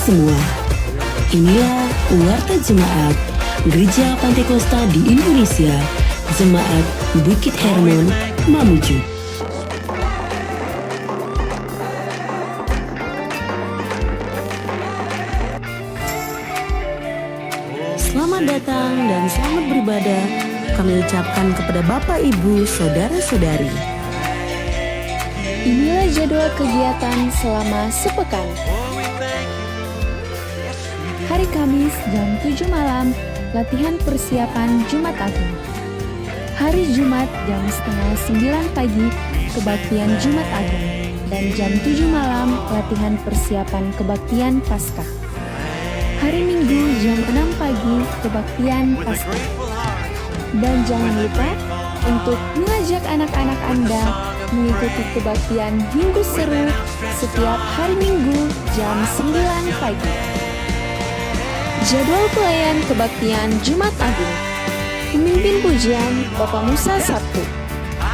semua. Inilah Warta Jemaat Gereja Pantai Kosta di Indonesia, Jemaat Bukit Hermon, Mamuju. Selamat datang dan selamat beribadah kami ucapkan kepada Bapak, Ibu, Saudara-saudari. Inilah jadwal kegiatan selama sepekan. Hari Kamis jam 7 malam, latihan persiapan Jumat Agung. Hari Jumat jam setengah 9 pagi, kebaktian Jumat Agung. Dan jam 7 malam, latihan persiapan kebaktian Paskah. Hari Minggu jam 6 pagi, kebaktian Paskah. Dan jangan lupa untuk mengajak anak-anak Anda mengikuti kebaktian Minggu Seru setiap hari Minggu jam 9 pagi. Jadwal pelayan kebaktian Jumat Agung. Pemimpin pujian Bapak Musa Sabtu.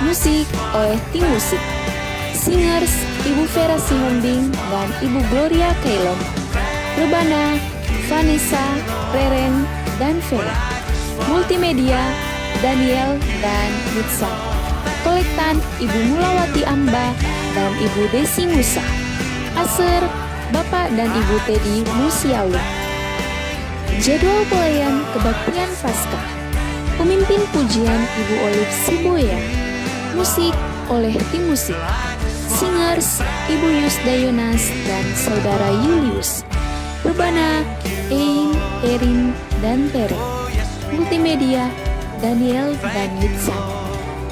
Musik oleh tim musik. Singers Ibu Vera Sihombing dan Ibu Gloria Kailom. Rebana Vanessa, Reren, dan Vera. Multimedia Daniel dan Mitsa. Kolektan Ibu Mulawati Amba dan Ibu Desi Musa. Aser Bapak dan Ibu Teddy Musiawi. Jadwal pelayan kebaktian Paskah. Pemimpin pujian Ibu Olive Siboya. Musik oleh tim musik. Singers Ibu Yusdayonas dan Saudara Julius. Rebana Ein, Erin, dan Tere. Multimedia Daniel dan Mitsa.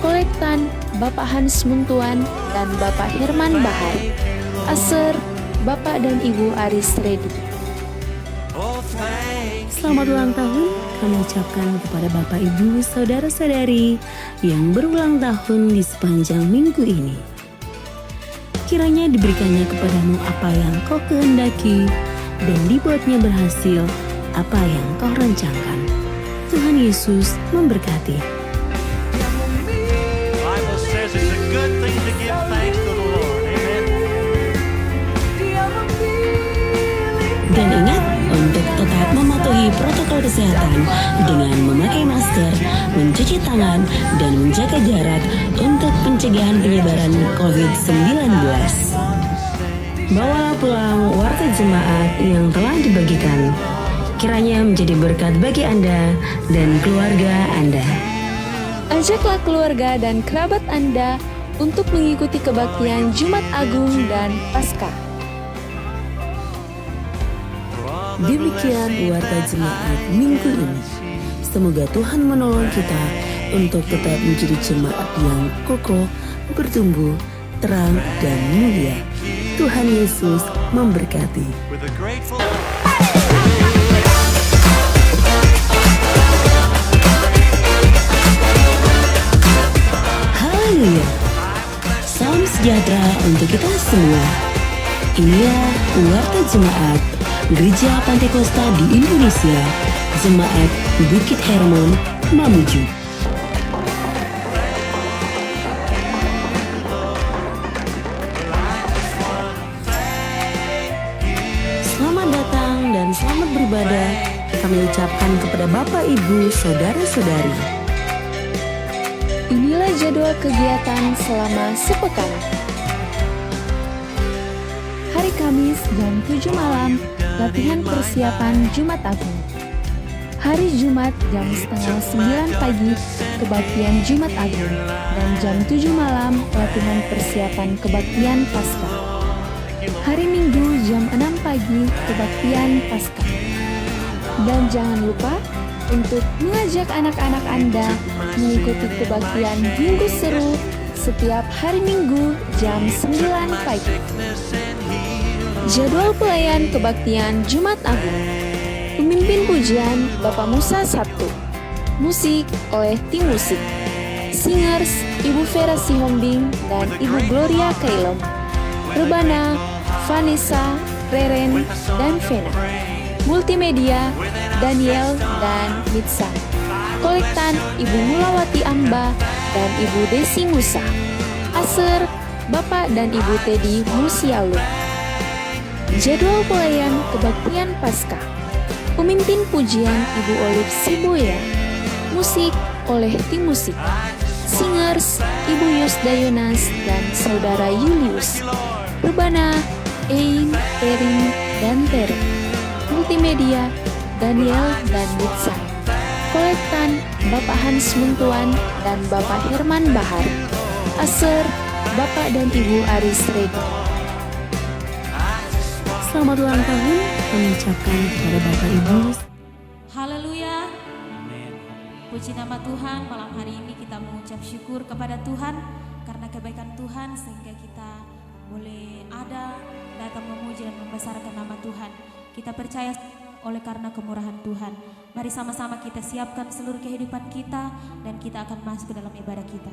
Kolektan Bapak Hans Muntuan dan Bapak Herman Bahar. Aser Bapak dan Ibu Aris Redi. Selamat ulang tahun kami ucapkan kepada Bapak, Ibu, Saudara-saudari yang berulang tahun di sepanjang minggu ini. Kiranya diberikannya kepadamu apa yang kau kehendaki dan dibuatnya berhasil apa yang kau rancangkan. Tuhan Yesus memberkati. Bible says it's a good thing to give thanks to the Lord. Amen. Dan ingat untuk tetap mematuhi protokol kesehatan dengan memakai masker, mencuci tangan, dan menjaga jarak untuk pencegahan penyebaran COVID-19. Bawalah pulang warta jemaat yang telah dibagikan. Kiranya menjadi berkat bagi Anda dan keluarga Anda. Ajaklah keluarga dan kerabat Anda untuk mengikuti kebaktian Jumat Agung dan Paskah. Demikian warta jemaat minggu ini. Semoga Tuhan menolong kita untuk tetap menjadi jemaat yang kokoh, bertumbuh, terang, dan mulia. Tuhan Yesus memberkati. With a grateful Haleluya. Salam sejahtera untuk kita semua. Inilah warta jemaat Gereja Pantai Kosta di Indonesia, Jemaat Bukit Hermon, Mamuju. Selamat datang dan selamat beribadah kami ucapkan kepada Bapak, Ibu, Saudara-saudari. Inilah jadwal kegiatan selama sepekan. Hari Kamis jam 7 malam, latihan persiapan Jumat Agung. Hari Jumat jam setengah 9 pagi, kebaktian Jumat Agung. Dan jam 7 malam, latihan persiapan kebaktian Paskah. Hari Minggu jam 6 pagi, kebaktian Paskah. Dan jangan lupa untuk mengajak anak-anak Anda mengikuti kebaktian Minggu Seru setiap hari Minggu jam 9 pagi. Jadwal pelayan kebaktian Jumat Agung. Pemimpin pujian Bapak Musa Sabtu. Musik oleh tim musik. Singers Ibu Vera Sihombing dan Ibu Gloria Kailom. Rebana, Vanessa, Reren, dan Vena. Multimedia Daniel dan Mitsa. Kolektan Ibu Mulawati Amba dan Ibu Desi Musa. Aser Bapak dan Ibu Teddy Musiawi. Jadwal pelayan kebaktian Paskah. Pemimpin pujian Ibu Olive Siboya. Musik oleh tim musik. Singers Ibu Yusdayonas dan Saudara Julius. Rebana, Ein, Erin, dan Terry. Multimedia Daniel dan Litsa. Kolektan Bapak Hans Muntuan dan Bapak Herman Bahar. Aser Bapak dan Ibu Aris Rego. Selamat ulang tahun kami ucapkan kepada Bapak Ibu. Haleluya. Puji nama Tuhan, malam hari ini kita mengucap syukur kepada Tuhan karena kebaikan Tuhan sehingga kita boleh ada, datang memuji dan membesarkan nama Tuhan. Kita percaya oleh karena kemurahan Tuhan. Mari sama-sama kita siapkan seluruh kehidupan kita dan kita akan masuk ke dalam ibadah kita.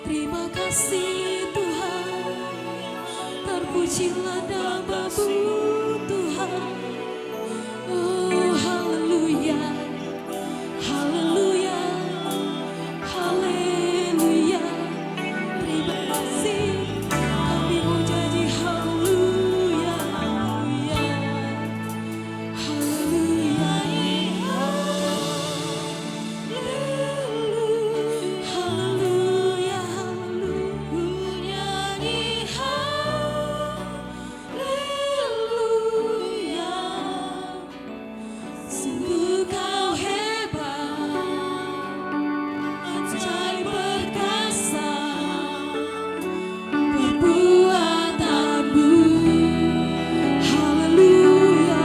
Terima kasih Tuhan, terpujilah nama-Mu Tuhan. Oh haleluya, haleluya, haleluya. Terima kasih, kami mau jadi haleluya, haleluya, haleluya, haleluya, haleluya, haleluya. Sungguh kau hebat, ajaib perkasa perbuatanmu. Haleluya.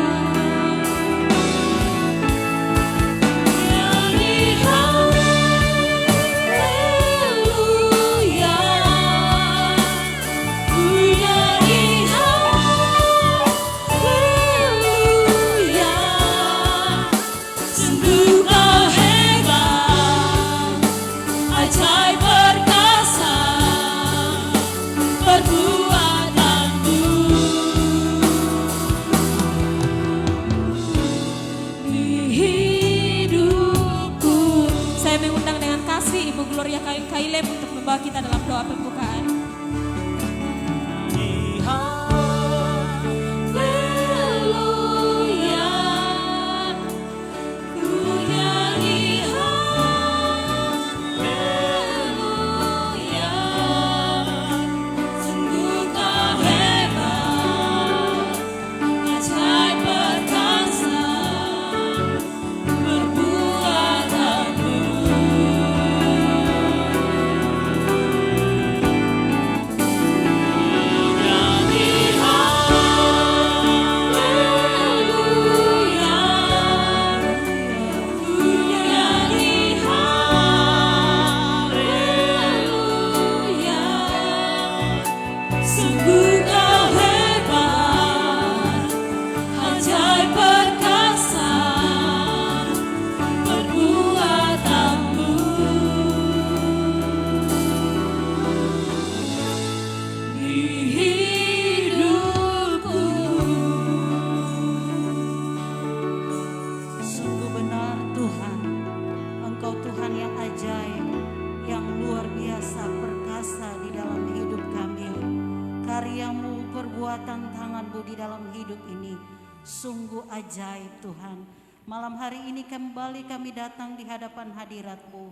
Nyanyi haleluya. Ku nyanyi haleluya. Sungguh kau hebat, ajaib perkasa perbuatanmu. Di hidupku, saya mengundang dengan kasih Ibu Gloria Kailem untuk membawa kita dalam doa pembukaan. Haleluya, ku nyanyi haleluya. Sungguh kau hebat, ajaib perkasa perbuatanmu. perbuatan tangan-Mu di dalam hidup ini sungguh ajaib Tuhan. Malam hari ini kembali kami datang di hadapan hadirat-Mu.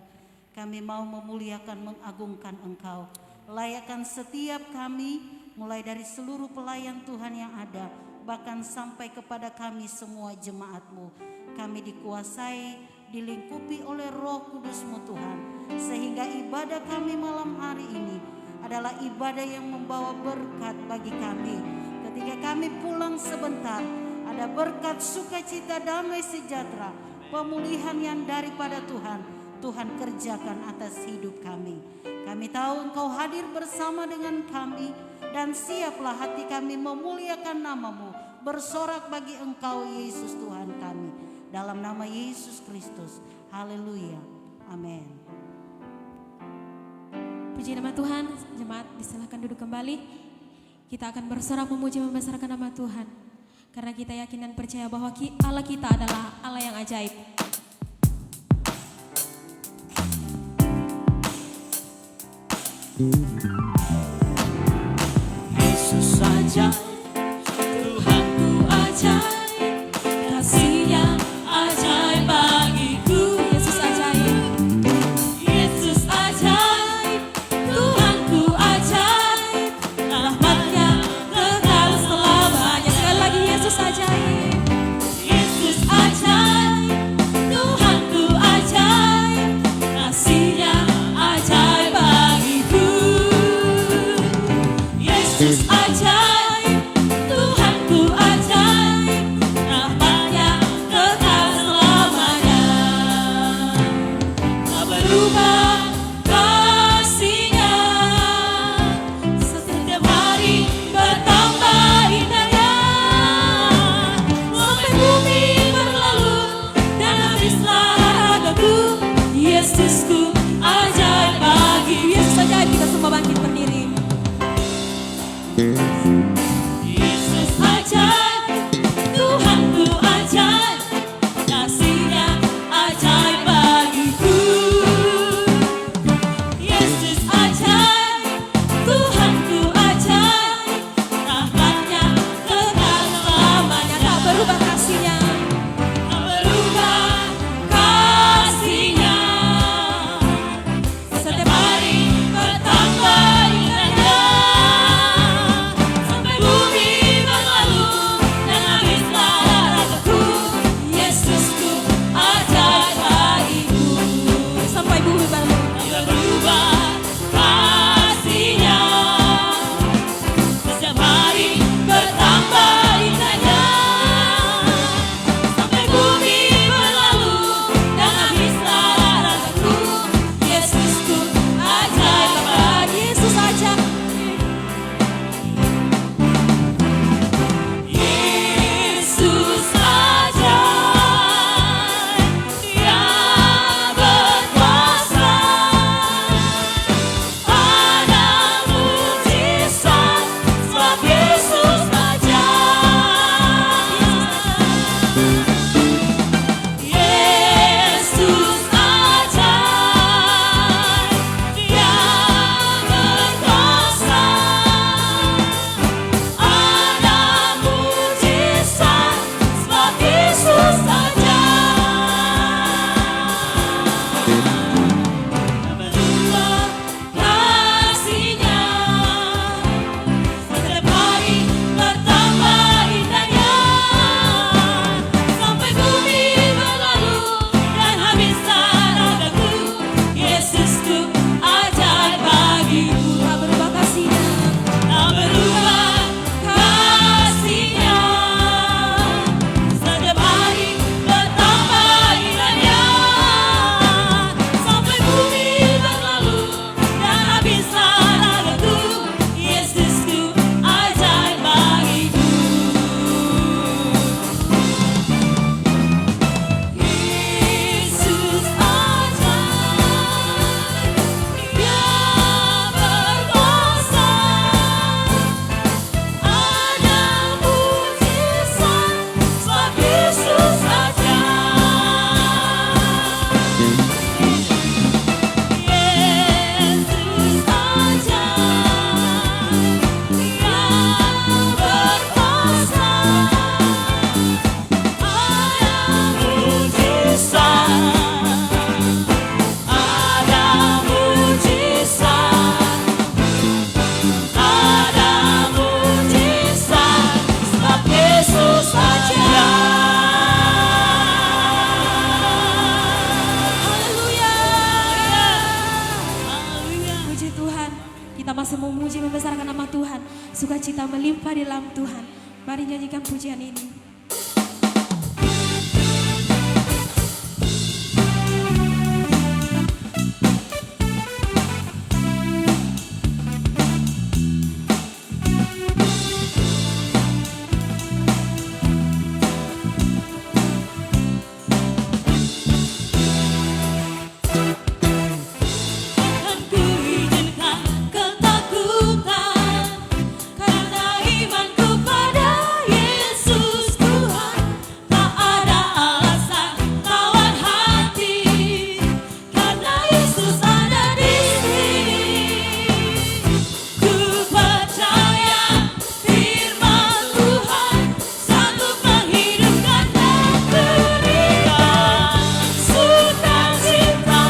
Kami mau memuliakan, mengagungkan Engkau. Layakkan setiap kami, mulai dari seluruh pelayan Tuhan yang ada, bahkan sampai kepada kami semua jemaat-Mu. Kami dikuasai, dilingkupi oleh Roh Kudus-Mu Tuhan, sehingga ibadah kami malam hari ini adalah ibadah yang membawa berkat bagi kami. Ketika kami pulang sebentar, ada berkat sukacita, damai sejahtera, pemulihan yang daripada Tuhan. Tuhan kerjakan atas hidup kami. Kami tahu Engkau hadir bersama dengan kami, dan siaplah hati kami memuliakan nama-Mu, bersorak bagi Engkau Yesus Tuhan kami. Dalam nama Yesus Kristus, haleluya, amin. Puji nama Tuhan, jemaat disilahkan duduk kembali. Kita akan bersorak memuji membesarkan nama Tuhan, karena kita yakin dan percaya bahwa Allah kita adalah Allah yang ajaib. Yesus ajaib, Tuhanku ajaib, kasih-Nya ajaib bagiku. Yesus ajaib, Yesus ajaib, Tuhanku ajaib, rahmat-Nya kekal selamanya. sekali lagi Yesus ajaib. Yesus ajaib, Tuhanku ajaib, kasih-Nya ajaib bagiku. Yesus ajaib, Kita masih memuji membesarkan nama Tuhan. Sukacita melimpah di dalam Tuhan. Mari nyanyikan pujian ini. Akan kuizinkan ketakutan, karena imanku pada Yesus Tuhan. Tak ada alasan tawar hati, karena Yesus ada di sini. Ku percaya firman Tuhan sanggup menghidupkan dan berikan sukacita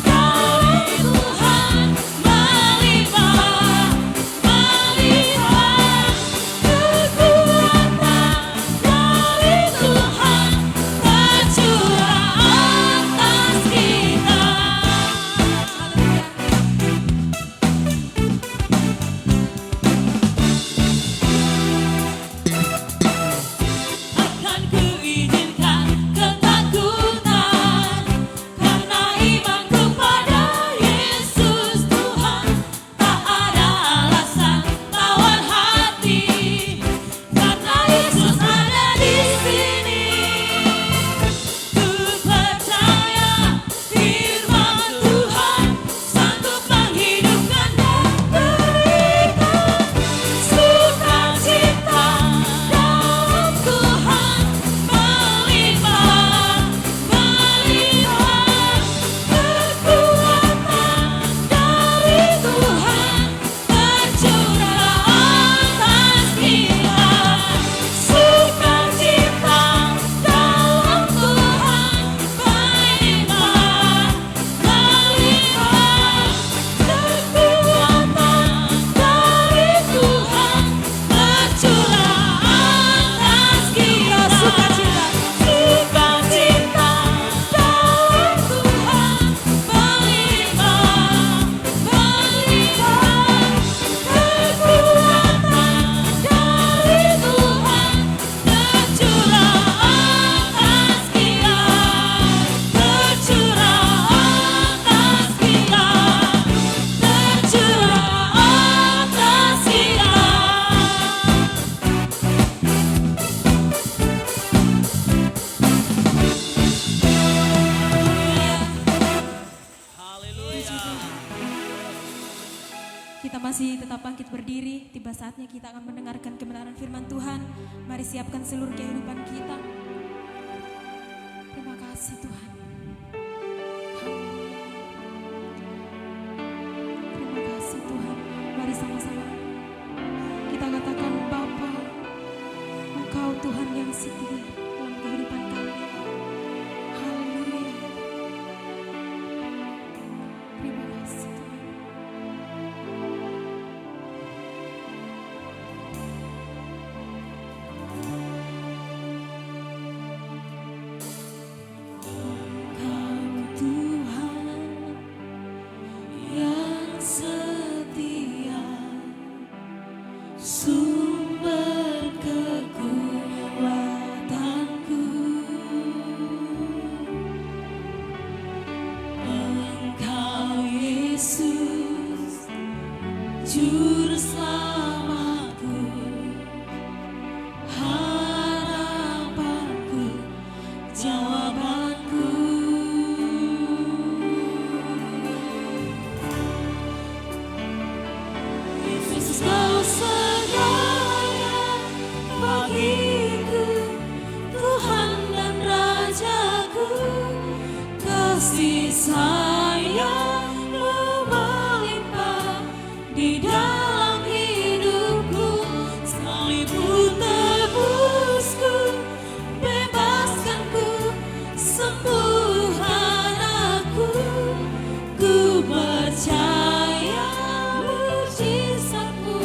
dari Tuhan melimpah, melimpah kekuatan dari Tuhan tercurah atas kita. Akan kuizinkan ketakutan, karena imanku pada Yesus Tuhan. Tak ada alasan tawar hati, karena Yesus ada di sini. Ku percaya firman Tuhan sanggup menghidupkan dan berikan sukacita dalam Tuhan melimpah, melimpah kekuatan dari Tuhan tercurah atas kita. Sukacita dalam Tuhan melimpah, melimpah kekuatan dari Tuhan tercurah atas kita. Sukacita, sukacita dalam Tuhan melimpah, melimpah kekuatan dari Tuhan tercurah atas kita, tercurah atas kita, tercurah atas kita. Kita masih tetap bangkit berdiri. Tiba saatnya kita akan mendengarkan kebenaran firman Tuhan. Mari siapkan seluruh kehidupan kita. Terima kasih Tuhan. Terima kasih Tuhan. Mari sama-sama kita katakan, Bapa, Engkau Tuhan yang setia dalam kehidupan kami. Haleluya. Terima kasih Tuhan. Engkau Tuhan yang setia, sumber kekuatanku. Engkau Yesus, Juru Selamatku, harapanku, jawabanku. Yesus, Kau segalanya bagiku, Tuhan dan Rajaku. Kasih sayang-Mu melimpah di dalam hidupku. Sekalipun tebusku, bebaskanku, sembuhkan aku. Ku percaya mujizat-Mu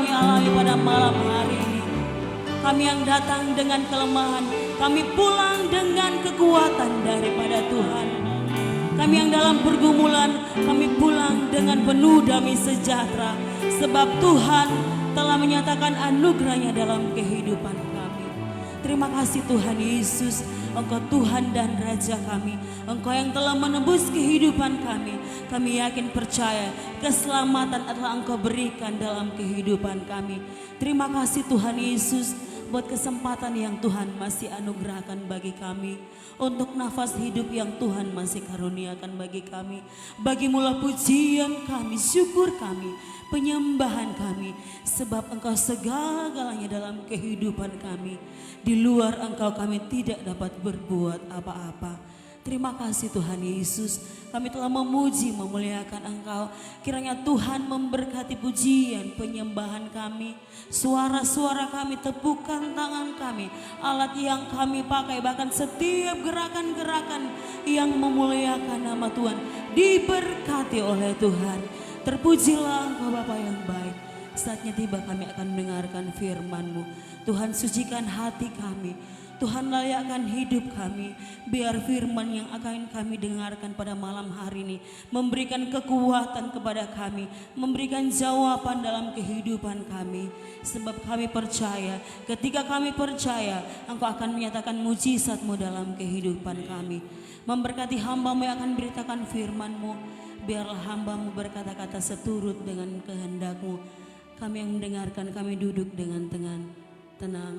kami alami pada malam hari ini. Kami yang datang dengan kelemahan, kami pulang dengan kekuatan daripada Tuhan. Kami yang dalam pergumulan, kami pulang dengan penuh damai sejahtera. Sebab Tuhan telah menyatakan anugerahnya dalam kehidupan kami. Terima kasih Tuhan Yesus, Engkau Tuhan dan Raja kami. Engkau yang telah menebus kehidupan kami. Kami yakin percaya keselamatan adalah Engkau berikan dalam kehidupan kami. Terima kasih Tuhan Yesus buat kesempatan yang Tuhan masih anugerahkan bagi kami, untuk nafas hidup yang Tuhan masih karuniakan bagi kami. Bagimulah pujian kami, syukur kami, penyembahan kami, sebab Engkau segala-galanya dalam kehidupan kami. Di luar Engkau kami tidak dapat berbuat apa-apa. Terima kasih Tuhan Yesus, kami telah memuji, memuliakan Engkau. Kiranya Tuhan memberkati pujian, penyembahan kami, suara-suara kami, tepukan tangan kami, alat yang kami pakai, bahkan setiap gerakan-gerakan yang memuliakan nama Tuhan diberkati oleh Tuhan. Terpujilah Engkau Bapa yang baik. Saatnya tiba kami akan mendengarkan firman-Mu. Tuhan sucikan hati kami, Tuhan layakkan hidup kami, biar firman yang akan kami dengarkan pada malam hari ini memberikan kekuatan kepada kami, memberikan jawaban dalam kehidupan kami. Sebab kami percaya, ketika kami percaya, Engkau akan menyatakan mujizat-Mu dalam kehidupan kami. Memberkati hamba-Mu yang akan beritakan firman-Mu, biarlah hamba-Mu berkata-kata seturut dengan kehendak-Mu. Kami yang mendengarkan, kami duduk dengan tenang.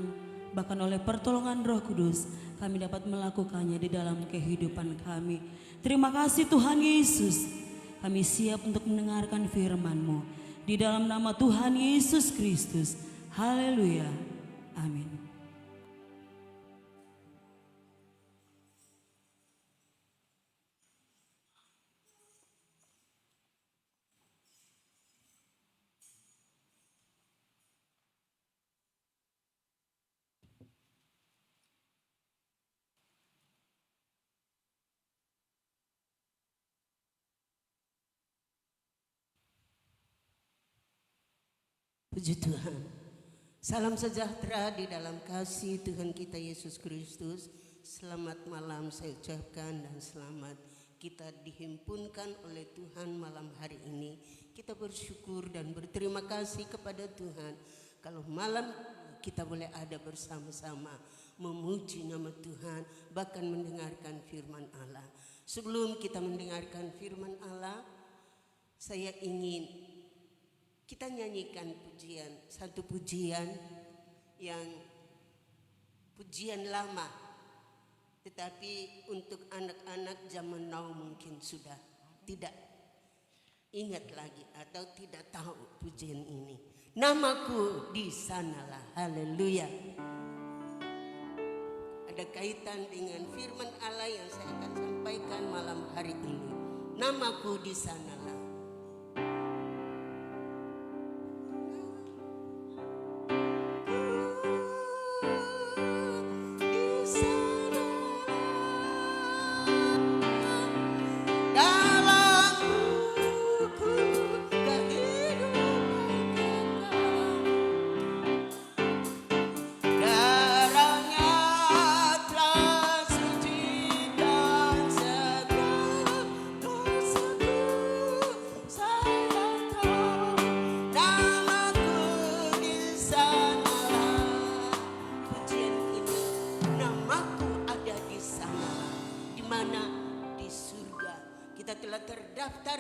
Bahkan oleh pertolongan Roh Kudus kami dapat melakukannya di dalam kehidupan kami. Terima kasih Tuhan Yesus. Kami siap untuk mendengarkan firman-Mu. Di dalam nama Tuhan Yesus Kristus. Haleluya. Amin. Puji Tuhan. Salam sejahtera di dalam kasih Tuhan kita Yesus Kristus. Selamat malam saya ucapkan, dan selamat kita dihimpunkan oleh Tuhan malam hari ini. Kita bersyukur dan berterima kasih kepada Tuhan kalau malam kita boleh ada bersama-sama memuji nama Tuhan, bahkan mendengarkan firman Allah. Sebelum kita mendengarkan firman Allah, saya ingin kita nyanyikan pujian, satu pujian yang pujian lama, tetapi untuk anak-anak zaman now mungkin sudah tidak ingat lagi atau tidak tahu pujian ini. Namaku di sanalah, haleluya. Ada kaitan dengan firman Allah yang saya akan sampaikan malam hari ini. Namaku di sanalah.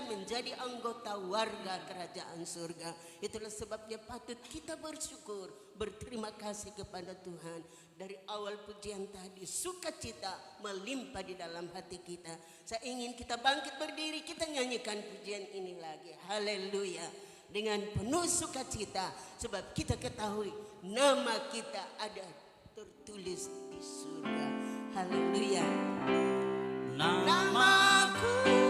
Menjadi anggota warga kerajaan surga. Itulah sebabnya patut kita bersyukur, berterima kasih kepada Tuhan. Dari awal pujian tadi, sukacita melimpah di dalam hati kita. Saya ingin kita bangkit berdiri, kita nyanyikan pujian ini lagi. Haleluya. Dengan penuh sukacita, sebab kita ketahui nama kita ada tertulis di surga. Haleluya. Namaku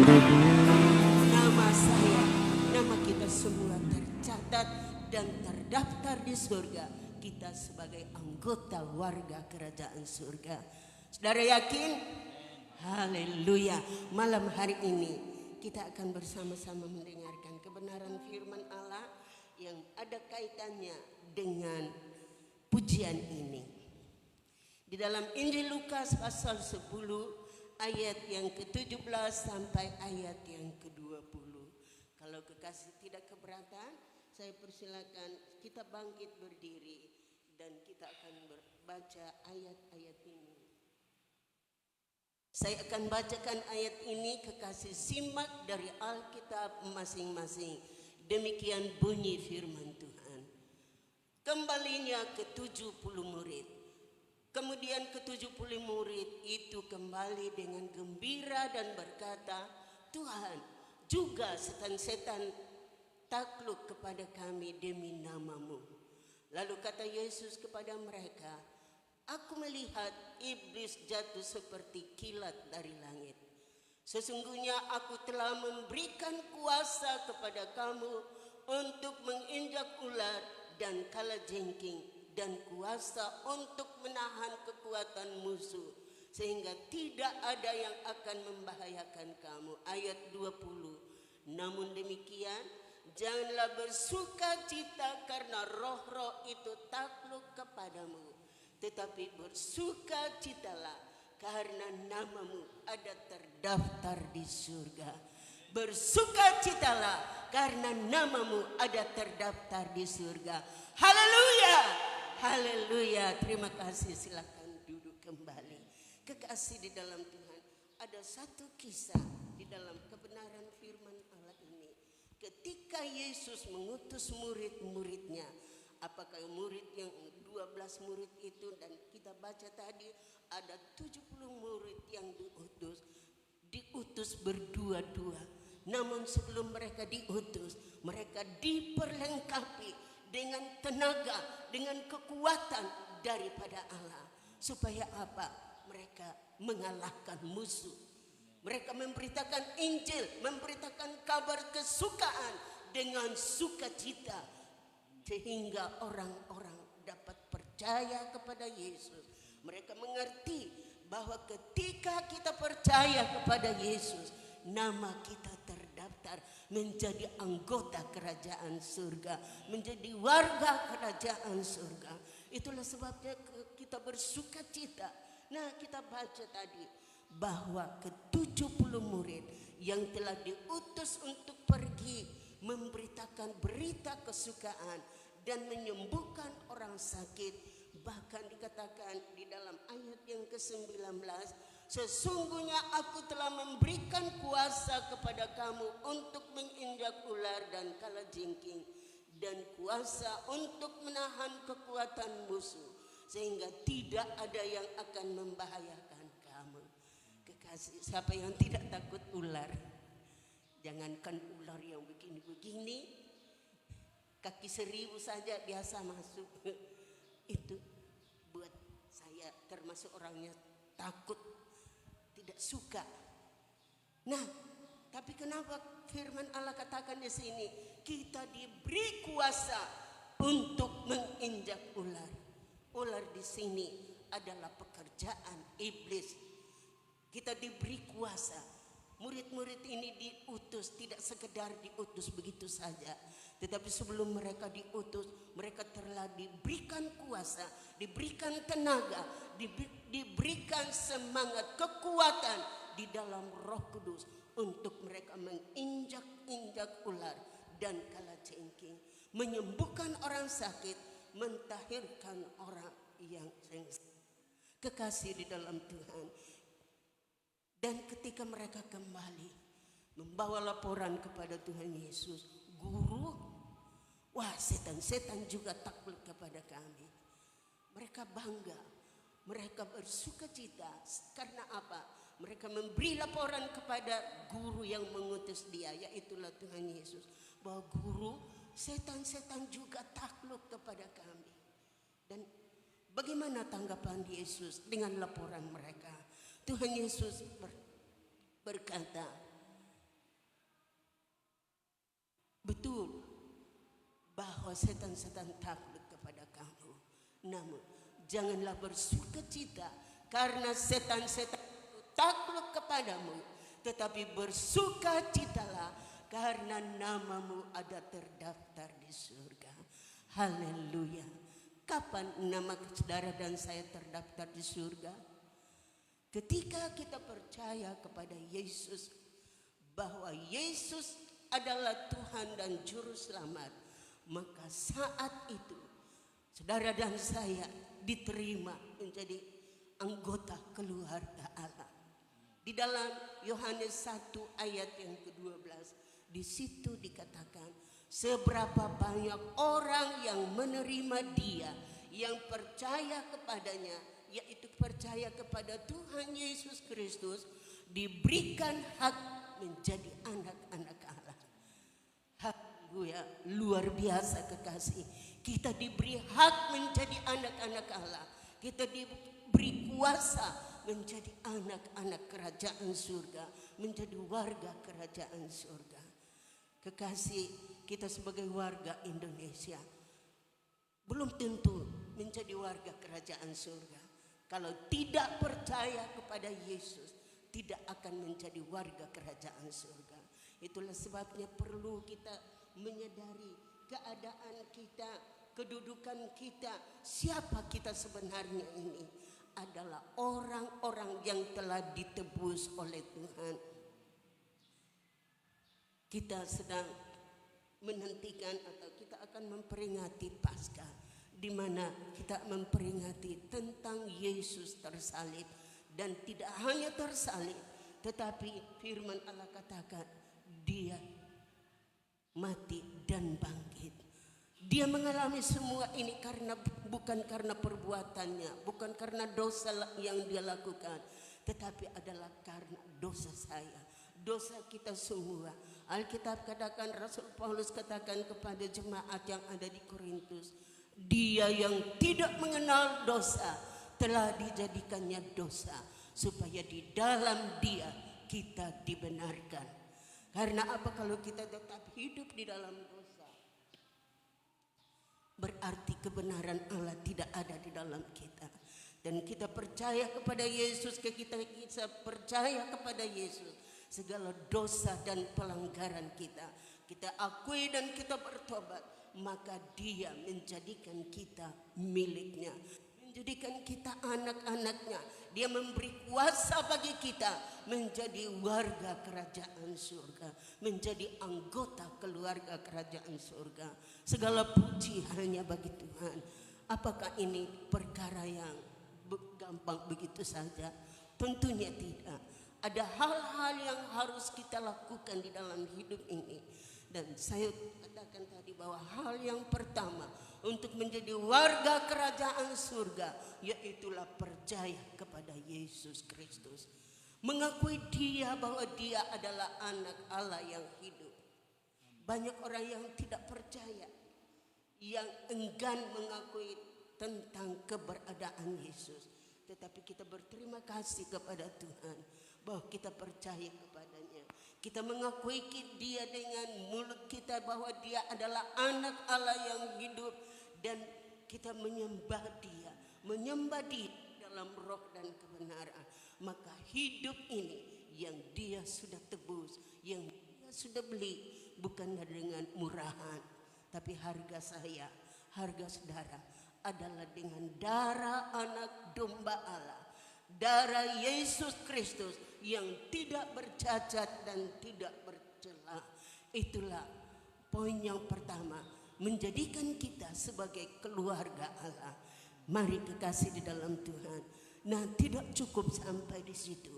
Nama saya, nama kita semua tercatat dan terdaftar di surga. Kita sebagai anggota warga kerajaan surga. Saudara yakin? Haleluya. Malam hari ini kita akan bersama-sama mendengarkan kebenaran firman Allah yang ada kaitannya dengan pujian ini. Di dalam Injil Lukas pasal 10 ayat yang ke-17 sampai ayat yang ke-20. Kalau kekasih tidak keberatan, saya persilakan kita bangkit berdiri dan kita akan baca ayat-ayat ini. Saya akan bacakan ayat ini, kekasih simak dari Alkitab masing-masing. Demikian bunyi firman Tuhan. Kembalinya ke-70 murid. Kemudian ke-70 murid itu kembali dengan gembira dan berkata, Tuhan, juga setan-setan takluk kepada kami demi nama-Mu. Lalu kata Yesus kepada mereka, aku melihat iblis jatuh seperti kilat dari langit. Sesungguhnya aku telah memberikan kuasa kepada kamu untuk menginjak ular dan kalajengking, dan kuasa untuk menahan kekuatan musuh, sehingga tidak ada yang akan membahayakan kamu. Ayat 20. Namun demikian, janganlah bersuka cita karena roh-roh itu takluk kepadamu, tetapi bersuka citalah karena namamu ada terdaftar di surga. Bersuka citalah karena namamu ada terdaftar di surga. Haleluya. Haleluya, terima kasih, silakan duduk kembali. Kekasih di dalam Tuhan, ada satu kisah di dalam kebenaran firman Allah ini. Ketika Yesus mengutus murid-muridnya, apakah murid yang 12 murid itu, dan kita baca tadi ada 70 murid yang diutus berdua-dua. Namun sebelum mereka diutus, mereka diperlengkapi dengan tenaga, dengan kekuatan daripada Allah. Supaya apa? Mereka mengalahkan musuh. Mereka memberitakan Injil, memberitakan kabar kesukaan dengan sukacita. Sehingga orang-orang dapat percaya kepada Yesus. Mereka mengerti bahwa ketika kita percaya kepada Yesus, nama kita terdaftar menjadi anggota kerajaan surga, menjadi warga kerajaan surga. Itulah sebabnya kita bersuka cita. Nah, kita baca tadi bahwa ke-70 murid yang telah diutus untuk pergi memberitakan berita kesukaan dan menyembuhkan orang sakit, bahkan dikatakan di dalam ayat yang ke-19, sesungguhnya aku telah memberikan kuasa kepada kamu untuk menginjak ular dan kalajengking, dan kuasa untuk menahan kekuatan musuh, sehingga tidak ada yang akan membahayakan kamu. Kekasih, siapa yang tidak takut ular? Jangankan ular yang begini-begini, kaki 1000 saja biasa masuk. Itu buat saya termasuk orangnya takut, tidak suka. Nah, tapi kenapa firman Allah katakan di sini kita diberi kuasa untuk menginjak ular. Ular di sini adalah pekerjaan iblis. Kita diberi kuasa. Murid-murid ini diutus, tidak sekedar diutus begitu saja, tetapi sebelum mereka diutus, mereka telah diberikan kuasa, diberikan tenaga, diberikan semangat, kekuatan di dalam Roh Kudus untuk mereka menginjak-injak ular dan kalajengking, menyembuhkan orang sakit, mentahirkan orang yang kekasih di dalam Tuhan. Dan ketika mereka kembali membawa laporan kepada Tuhan Yesus, Guru, wah setan-setan juga takluk kepada kami. Mereka bangga, mereka bersuka cita. Karena apa? Mereka memberi laporan kepada guru yang mengutus dia, yaitulah Tuhan Yesus, bahwa Guru, setan-setan juga takluk kepada kami. Dan bagaimana tanggapan Yesus dengan laporan mereka? Tuhan Yesus berkata, betul bahwa setan-setan takluk kepada kamu. Namun janganlah bersukacita karena setan-setan itu takluk kepadamu, tetapi bersukacitalah karena namamu ada terdaftar di surga. Haleluya. Kapan nama saudara dan saya terdaftar di surga? Ketika kita percaya kepada Yesus, bahwa Yesus adalah Tuhan dan Juru Selamat, maka saat itu saudara dan saya diterima menjadi anggota keluarga Allah. Di dalam Yohanes 1 ayat yang ke-12, di situ dikatakan, seberapa banyak orang yang menerima Dia, yang percaya kepadanya, yaitu percaya kepada Tuhan Yesus Kristus, diberikan hak menjadi anak-anak Allah. Haleluya, luar biasa kekasih. Kita diberi hak menjadi anak-anak Allah. Kita diberi kuasa menjadi anak-anak kerajaan surga, menjadi warga kerajaan surga. Kekasih, kita sebagai warga Indonesia belum tentu menjadi warga kerajaan surga. Kalau tidak percaya kepada Yesus, tidak akan menjadi warga kerajaan surga. Itulah sebabnya perlu kita menyadari keadaan kita, kedudukan kita, siapa kita sebenarnya ini adalah orang-orang yang telah ditebus oleh Tuhan. Kita sedang menantikan atau kita akan memperingati Paskah, di mana kita memperingati tentang Yesus tersalib, dan tidak hanya tersalib, tetapi firman Allah katakan Dia mati dan bangkit. Dia mengalami semua ini bukan karena perbuatannya, bukan karena dosa yang dia lakukan, tetapi adalah karena dosa saya, dosa kita semua. Alkitab katakan, Rasul Paulus katakan kepada jemaat yang ada di Korintus, Dia yang tidak mengenal dosa telah dijadikannya dosa, supaya di dalam Dia kita dibenarkan. Karena apa? Kalau kita tetap hidup di dalam dosa, berarti kebenaran Allah tidak ada di dalam kita. Dan kita percaya kepada Yesus, kita percaya kepada Yesus, segala dosa dan pelanggaran kita akui dan kita bertobat, maka Dia menjadikan kita miliknya, menjadikan kita anak-anaknya. Dia memberi kuasa bagi kita menjadi warga kerajaan surga, menjadi anggota keluarga kerajaan surga. Segala puji hanya bagi Tuhan. Apakah ini perkara yang gampang begitu saja? Tentunya tidak. Ada hal-hal yang harus kita lakukan di dalam hidup ini. Dan saya katakan tadi bahwa hal yang pertama untuk menjadi warga kerajaan surga, yaitulah percaya kepada Yesus Kristus. Mengakui Dia bahwa Dia adalah anak Allah yang hidup. Banyak orang yang tidak percaya, yang enggan mengakui tentang keberadaan Yesus. Tetapi kita berterima kasih kepada Tuhan bahwa kita percaya kepadanya. Kita mengakui Dia dengan mulut kita bahwa Dia adalah anak Allah yang hidup, dan kita menyembah Dia dalam roh dan kebenaran. Maka hidup ini yang Dia sudah tebus, yang Dia sudah beli, bukan dengan murahan, tapi harga saya, harga saudara adalah dengan darah anak domba Allah, darah Yesus Kristus yang tidak bercacat dan tidak bercela. Itulah poin yang pertama, menjadikan kita sebagai keluarga Allah. Mari kekasih di dalam Tuhan. Nah, tidak cukup sampai di situ,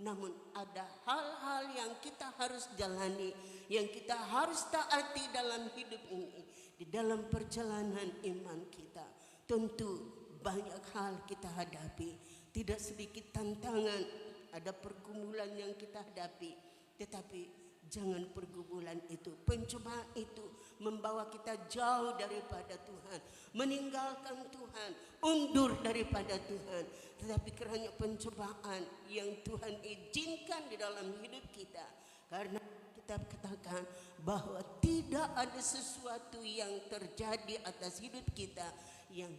namun ada hal-hal yang kita harus jalani, yang kita harus taati dalam hidup ini, di dalam perjalanan iman kita. Tentu banyak hal kita hadapi, tidak sedikit tantangan, ada pergumulan yang kita hadapi, tetapi jangan pergumulan itu, pencobaan itu membawa kita jauh daripada Tuhan, meninggalkan Tuhan, undur daripada Tuhan. Tetapi kerana pencobaan yang Tuhan izinkan di dalam hidup kita, karena kita Alkitab katakan bahwa tidak ada sesuatu yang terjadi atas hidup kita yang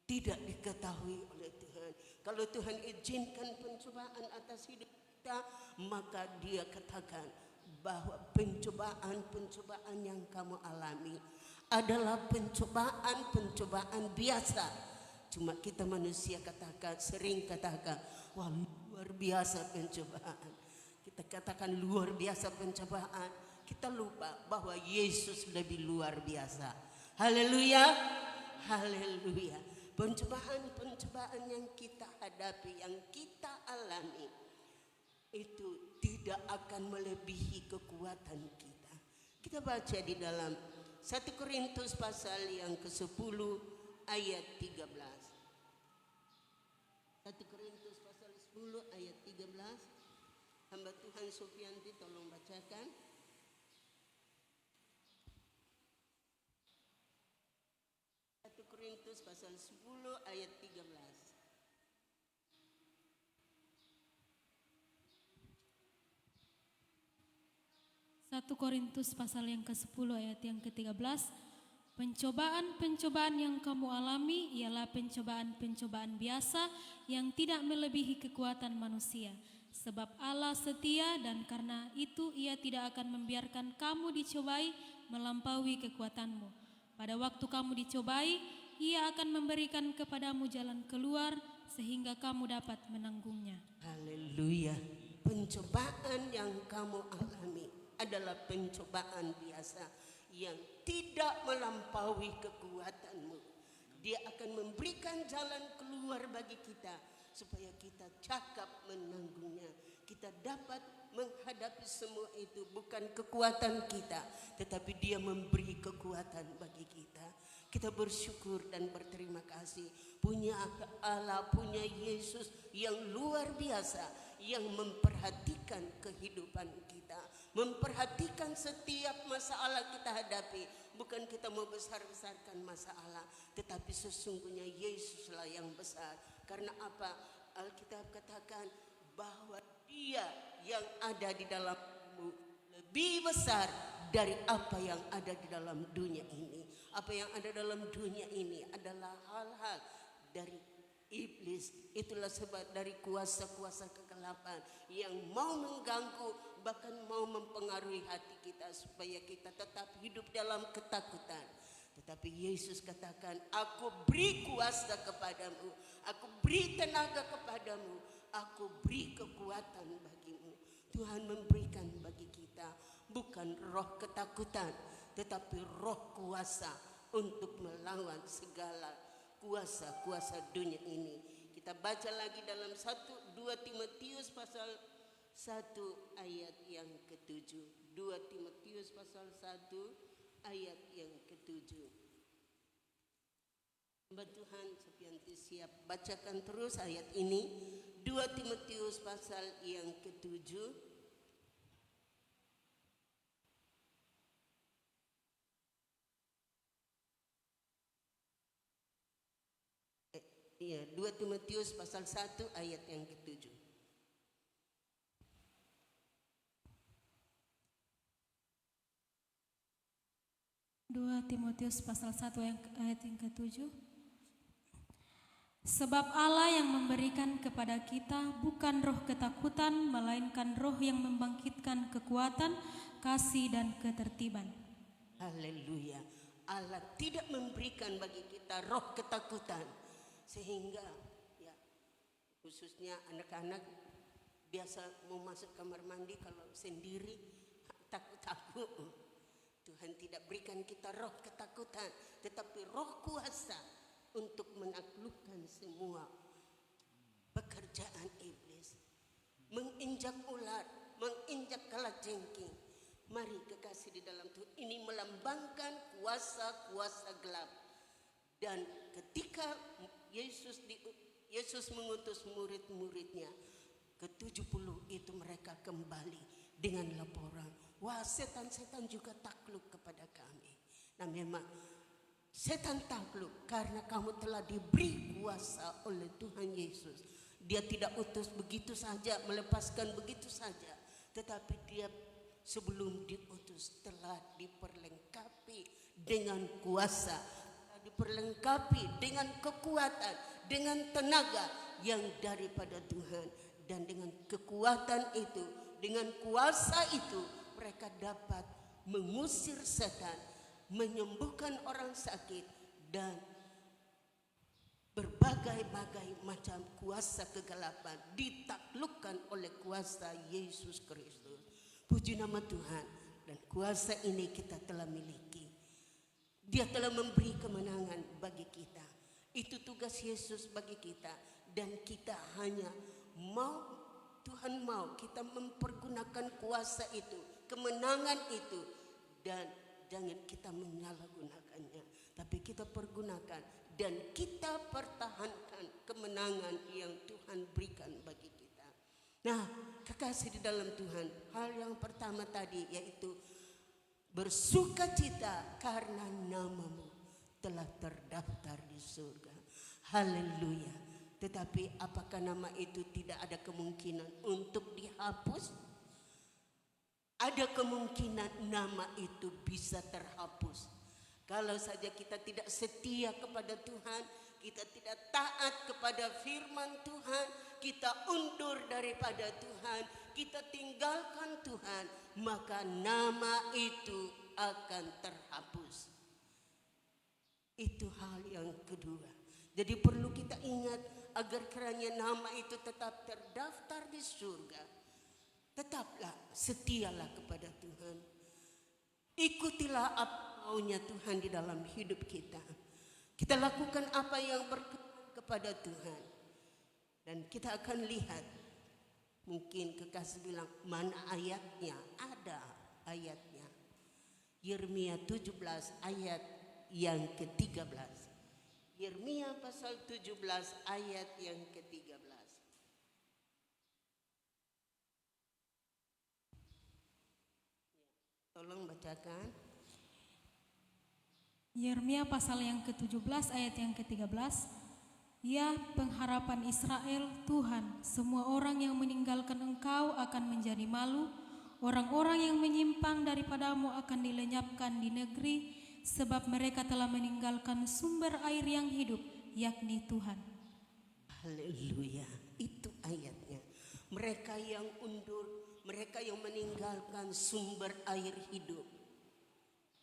tidak diketahui oleh Tuhan. Kalau Tuhan izinkan pencobaan atas hidup kita, maka Dia katakan bahwa pencobaan yang kamu alami adalah pencobaan biasa. Cuma kita manusia sering katakan, wah luar biasa pencobaan. Kita katakan luar biasa pencobaan. Kita lupa bahwa Yesus lebih luar biasa. Haleluya, haleluya. Pencobaan yang kita hadapi, yang kita alami, itu tidak akan melebihi kekuatan kita. Kita baca di dalam 1 Korintus pasal yang ke-10 ayat 13. 1 Korintus pasal 10 ayat 13. Hamba Tuhan Sofianti tolong bacakan. 1 Korintus pasal 10 ayat 13. 1 Korintus pasal yang ke-10 ayat yang ke-13. Pencobaan-pencobaan yang kamu alami ialah pencobaan-pencobaan biasa yang tidak melebihi kekuatan manusia. Sebab Allah setia dan karena itu Ia tidak akan membiarkan kamu dicobai melampaui kekuatanmu. Pada waktu kamu dicobai, Ia akan memberikan kepadamu jalan keluar sehingga kamu dapat menanggungnya. Haleluya. Pencobaan yang kamu alami adalah pencobaan biasa yang tidak melampaui kekuatanmu. Dia akan memberikan jalan keluar bagi kita supaya kita cakap menanggungnya. Kita dapat menghadapi semua itu, bukan kekuatan kita, tetapi Dia memberi kekuatan bagi kita. Kita bersyukur dan berterima kasih punya Allah, punya Yesus yang luar biasa, yang memperhatikan kehidupan kita, memperhatikan setiap masalah kita hadapi. Bukan kita mau besar-besarkan masalah, tetapi sesungguhnya Yesuslah yang besar. Karena apa? Alkitab katakan bahwa Dia yang ada di dalammu lebih besar dari apa yang ada di dalam dunia ini. Apa yang ada dalam dunia ini adalah hal-hal dari iblis. Itulah sebab dari kuasa-kuasa kegelapan yang mau mengganggu, bahkan mau mempengaruhi hati kita supaya kita tetap hidup dalam ketakutan. Tetapi Yesus katakan, aku beri kuasa kepadamu, aku beri tenaga kepadamu, aku beri kekuatan bagimu. Tuhan memberikan bagi kita bukan roh ketakutan, tetapi roh kuasa untuk melawan segala kuasa-kuasa dunia ini. Kita baca lagi dalam 2 Timotius pasal 1 ayat yang ke-7. 2 Timotius pasal 1 ayat yang ke-7. Hamba Tuhan Sofianti siap bacakan terus ayat ini. 2 Timotius pasal yang ke-7. Iya, 2 Timotius pasal 1 ayat yang ke-7. Timotius pasal 1 ayat yang ke-7. Sebab Allah yang memberikan kepada kita bukan roh ketakutan, melainkan roh yang membangkitkan kekuatan, kasih dan ketertiban. Haleluya. Allah tidak memberikan bagi kita roh ketakutan, sehingga ya khususnya anak-anak biasa mau masuk kamar mandi kalau sendiri takut-takut. Tuhan tidak berikan kita roh ketakutan, tetapi roh kuasa untuk menaklukkan semua pekerjaan iblis, menginjak ular, menginjak kalajengking. Mari kekasih di dalam Tuhan, ini melambangkan kuasa-kuasa gelap. Dan ketika Yesus mengutus murid-muridnya ke-70 itu, mereka kembali dengan laporan, wah setan-setan juga takluk kepada kami. Nah memang setan takluk karena kamu telah diberi kuasa oleh Tuhan Yesus. Dia tidak utus begitu saja, melepaskan begitu saja, tetapi Dia sebelum diutus telah diperlengkapi dengan kuasa, diperlengkapi dengan kekuatan, dengan tenaga yang daripada Tuhan. Dan dengan kekuatan itu, dengan kuasa itu, mereka dapat mengusir setan, menyembuhkan orang sakit, dan berbagai-bagai macam kuasa kegelapan ditaklukkan oleh kuasa Yesus Kristus. Puji nama Tuhan. Dan kuasa ini kita telah miliki. Dia telah memberi kemenangan bagi kita. Itu tugas Yesus bagi kita. Dan kita hanya mau, Tuhan mau kita mempergunakan kuasa itu, kemenangan itu. Dan jangan kita menyalahgunakannya, tapi kita pergunakan dan kita pertahankan kemenangan yang Tuhan berikan bagi kita. Nah, kekasih di dalam Tuhan, hal yang pertama tadi yaitu bersukacita karena namamu telah terdaftar di surga. Haleluya. Tetapi apakah nama itu tidak ada kemungkinan untuk dihapus? Ada kemungkinan nama itu bisa terhapus. Kalau saja kita tidak setia kepada Tuhan, kita tidak taat kepada firman Tuhan, kita undur daripada Tuhan, kita tinggalkan Tuhan, maka nama itu akan terhapus. Itu hal yang kedua. Jadi perlu kita ingat agar kiranya nama itu tetap terdaftar di surga. Tetaplah setialah kepada Tuhan. Ikutilah apa maunya Tuhan di dalam hidup kita. Kita lakukan apa yang berkenan kepada Tuhan. Dan kita akan lihat. Mungkin kekasih bilang, mana ayatnya? Ada ayatnya. Yeremia 17 ayat yang ke-13. Yeremia pasal 17 ayat yang ke-13. Tolong bacakan. Yeremia pasal yang ke-17 ayat yang ke-13. Ya pengharapan Israel, Tuhan, semua orang yang meninggalkan Engkau akan menjadi malu. Orang-orang yang menyimpang daripadamu akan dilenyapkan di negeri, sebab mereka telah meninggalkan sumber air yang hidup, yakni Tuhan. Haleluya, itu ayatnya. Mereka yang undur, mereka yang meninggalkan sumber air hidup,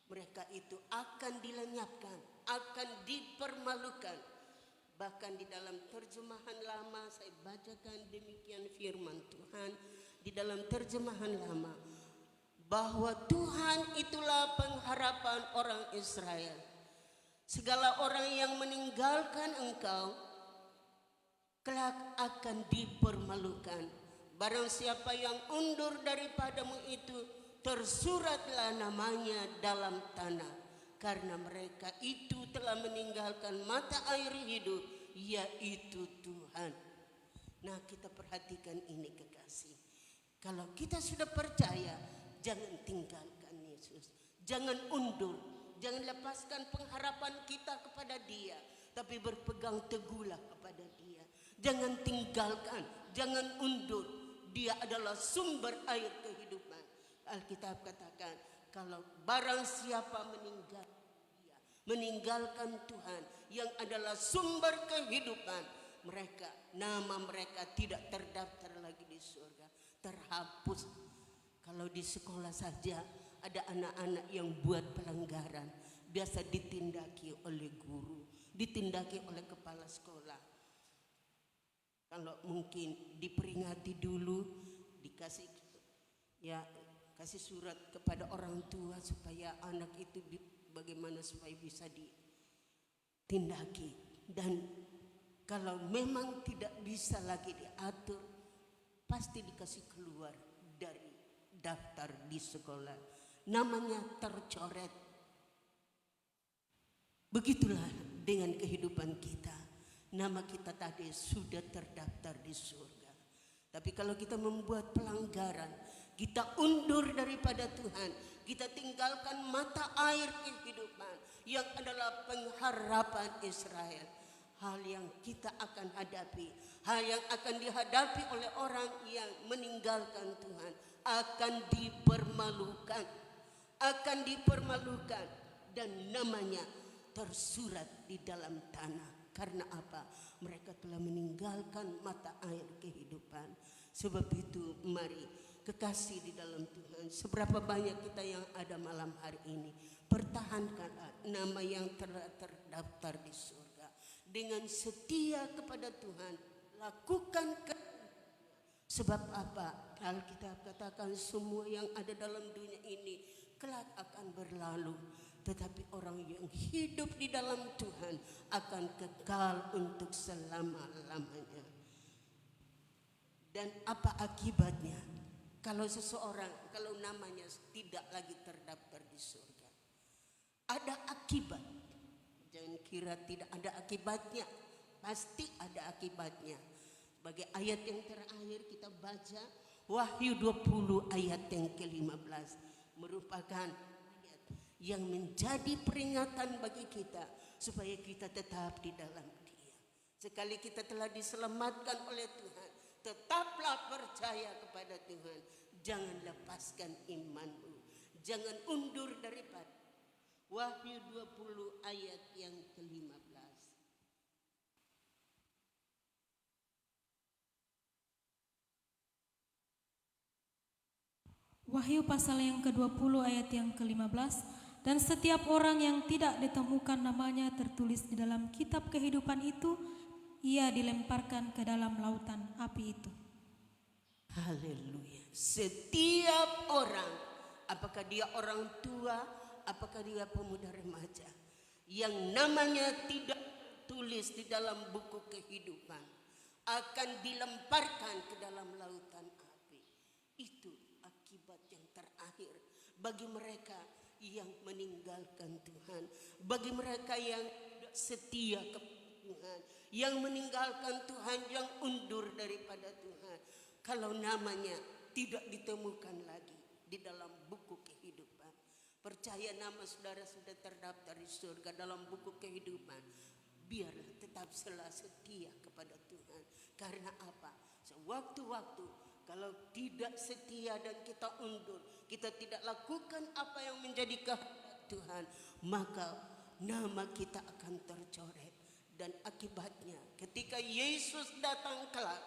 mereka itu akan dilenyapkan, akan dipermalukan. Bahkan di dalam terjemahan lama, saya bacakan demikian firman Tuhan. Di dalam terjemahan lama, bahwa Tuhan itulah pengharapan orang Israel. Segala orang yang meninggalkan Engkau kelak akan dipermalukan. Barang siapa yang undur daripadamu itu, tersuratlah namanya dalam tanah. Karena mereka itu telah meninggalkan mata air hidup, yaitu Tuhan. Nah, kita perhatikan ini kekasih. Kalau kita sudah percaya, jangan tinggalkan Yesus. Jangan undur. Jangan lepaskan pengharapan kita kepada Dia. Tapi berpegang teguhlah kepada Dia. Jangan tinggalkan. Jangan undur. Dia adalah sumber air kehidupan. Alkitab katakan, kalau barang siapa meninggalkan Tuhan yang adalah sumber kehidupan, nama mereka tidak terdaftar lagi di surga. Terhapus. Kalau di sekolah saja ada anak-anak yang buat pelanggaran, biasa ditindaki oleh guru, ditindaki oleh kepala sekolah. Kalau mungkin diperingati dulu, dikasih kasih surat kepada orang tua supaya anak itu bagaimana supaya bisa ditindaki. Dan kalau memang tidak bisa lagi diatur, pasti dikasih keluar dari daftar di sekolah, namanya tercoret. Begitulah dengan kehidupan kita. Nama kita tadi sudah terdaftar di surga. Tapi kalau kita membuat pelanggaran, kita undur daripada Tuhan, kita tinggalkan mata air kehidupan yang adalah pengharapan Israel. hal yang kita akan hadapi, hal yang akan dihadapi oleh orang yang meninggalkan Tuhan, akan dipermalukan dan namanya tersurat di dalam tanah. Karena apa? Mereka telah meninggalkan mata air kehidupan. Sebab itu mari kekasih di dalam Tuhan, seberapa banyak kita yang ada malam hari ini, pertahankanlah nama yang telah terdaftar di surga. Dengan setia kepada Tuhan, lakukan sebab apa? Alkitab katakan semua yang ada dalam dunia ini kelak akan berlalu, tetapi orang yang hidup di dalam Tuhan akan kekal untuk selama-lamanya. Dan apa akibatnya kalau seseorang, kalau namanya tidak lagi terdaftar di surga? Ada akibat. Jangan kira tidak ada akibatnya, pasti ada akibatnya. Sebagai ayat yang terakhir kita baca Wahyu 20 ayat yang ke-15, merupakan ayat yang menjadi peringatan bagi kita supaya kita tetap di dalam Dia. Sekali kita telah diselamatkan oleh Tuhan, tetaplah percaya kepada Tuhan. Jangan lepaskan imanmu, jangan undur daripada. Wahyu 20 ayat yang ke-15. Wahyu pasal yang ke-20 ayat yang ke-15. Dan setiap orang yang tidak ditemukan namanya tertulis di dalam kitab kehidupan itu, ia dilemparkan ke dalam lautan api itu. Haleluya. Setiap orang, apakah dia orang tua, apakah dia pemuda remaja, yang namanya tidak tulis di dalam buku kehidupan, akan dilemparkan ke dalam lautan api. Itu akibat yang terakhir bagi mereka yang meninggalkan Tuhan, bagi mereka yang setia kepada Tuhan, yang meninggalkan Tuhan, yang undur daripada Tuhan. Kalau namanya tidak ditemukan lagi di dalam buku kehidupan, percaya nama saudara sudah terdaftar di surga dalam buku kehidupan, biarlah tetap setia kepada Tuhan. Karena apa? Sewaktu-waktu kalau tidak setia dan kita undur, kita tidak lakukan apa yang menjadi kehendak Tuhan, maka nama kita akan tercoret. Dan akibatnya ketika Yesus datang kelak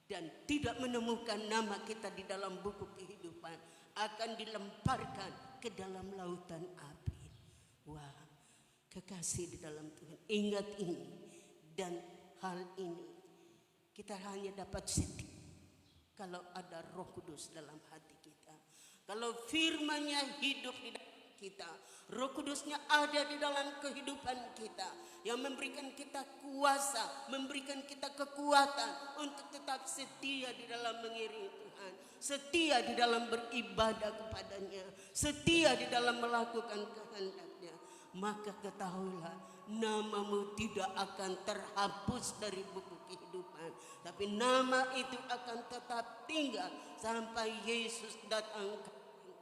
dan tidak menemukan nama kita di dalam buku kehidupan, akan dilemparkan ke dalam lautan api. Wah, kekasih di dalam Tuhan, ingat ini. Dan hal ini kita hanya dapat setia kalau ada Roh Kudus dalam hati kita, kalau firman-Nya hidup di dalam kita, Roh Kudusnya ada di dalam kehidupan kita, yang memberikan kita kuasa, memberikan kita kekuatan untuk tetap setia di dalam mengiringi Tuhan, setia di dalam beribadah kepadanya, setia di dalam melakukan kehendak-Nya. Maka ketahuilah, namamu tidak akan terhapus dari buku kehidupan, tapi nama itu akan tetap tinggal sampai Yesus datang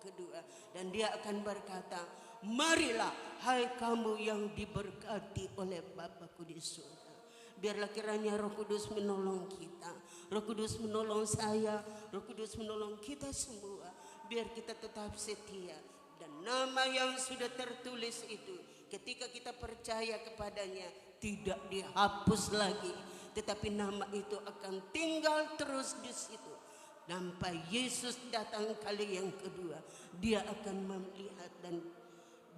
kedua, dan Dia akan berkata, marilah hai kamu yang diberkati oleh Bapa-Ku di surga. Biarlah kiranya Roh Kudus menolong kita, Roh Kudus menolong saya, Roh Kudus menolong kita semua, biar kita tetap setia. Dan nama yang sudah tertulis itu, ketika kita percaya kepadanya, tidak dihapus lagi, tetapi nama itu akan tinggal terus di situ. Sampai Yesus datang kali yang kedua, Dia akan melihat dan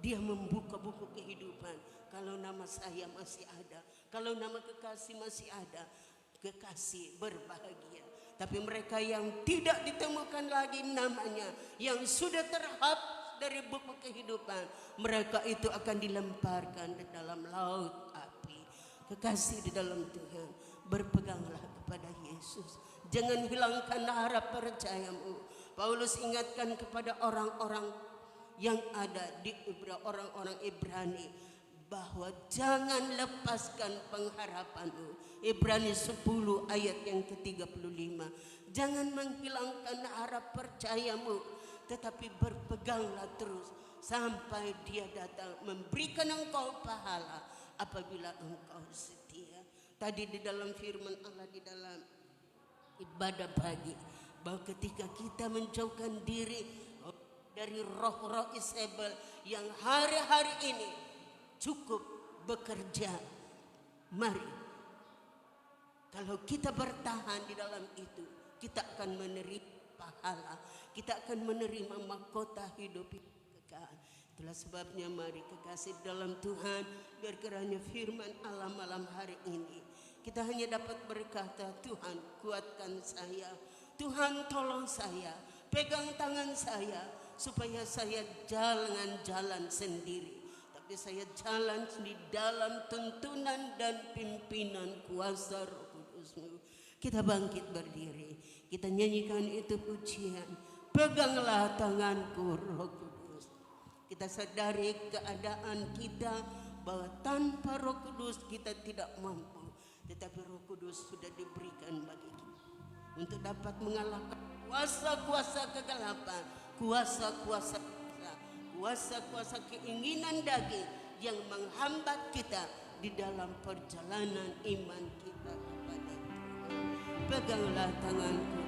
Dia membuka buku kehidupan. Kalau nama saya masih ada, kalau nama kekasih masih ada, kekasih berbahagia. Tapi mereka yang tidak ditemukan lagi namanya, yang sudah terhapus dari buku kehidupan, mereka itu akan dilemparkan di dalam laut api. Kekasih di dalam Tuhan, berpeganglah kepada Yesus. Jangan hilangkan harap percayamu. Paulus ingatkan kepada orang-orang yang ada di orang-orang Ibrani, bahwa jangan lepaskan pengharapanmu. Ibrani 10 ayat yang ke-35. Jangan menghilangkan harap percayamu, tetapi berpeganglah terus sampai Dia datang memberikan engkau pahala apabila engkau setia. Tadi di dalam firman Allah di dalam ibadah pagi, bahwa ketika kita menjauhkan diri dari roh-roh Isabel yang hari-hari ini cukup bekerja, mari kalau kita bertahan di dalam itu, kita akan menerima pahala, kita akan menerima mahkota hidup kekal. Itulah sebabnya mari kekasih dalam Tuhan, biar kiranya firman Allah malam hari ini kita hanya dapat berkata, Tuhan kuatkan saya, Tuhan tolong saya, pegang tangan saya, supaya saya jangan jalan sendiri, tapi saya jalan di dalam tuntunan dan pimpinan kuasa Roh Kudus-Mu. Kita bangkit berdiri, kita nyanyikan itu pujian, peganglah tanganku Roh Kudus. Kita sadari keadaan kita bahwa tanpa Roh Kudus kita tidak mampu, tetapi Roh Kudus sudah diberikan bagi kita untuk dapat mengalahkan kuasa-kuasa kegelapan, kuasa-kuasa keinginan daging yang menghambat kita di dalam perjalanan iman kita kepada Tuhan. Peganglah tanganku.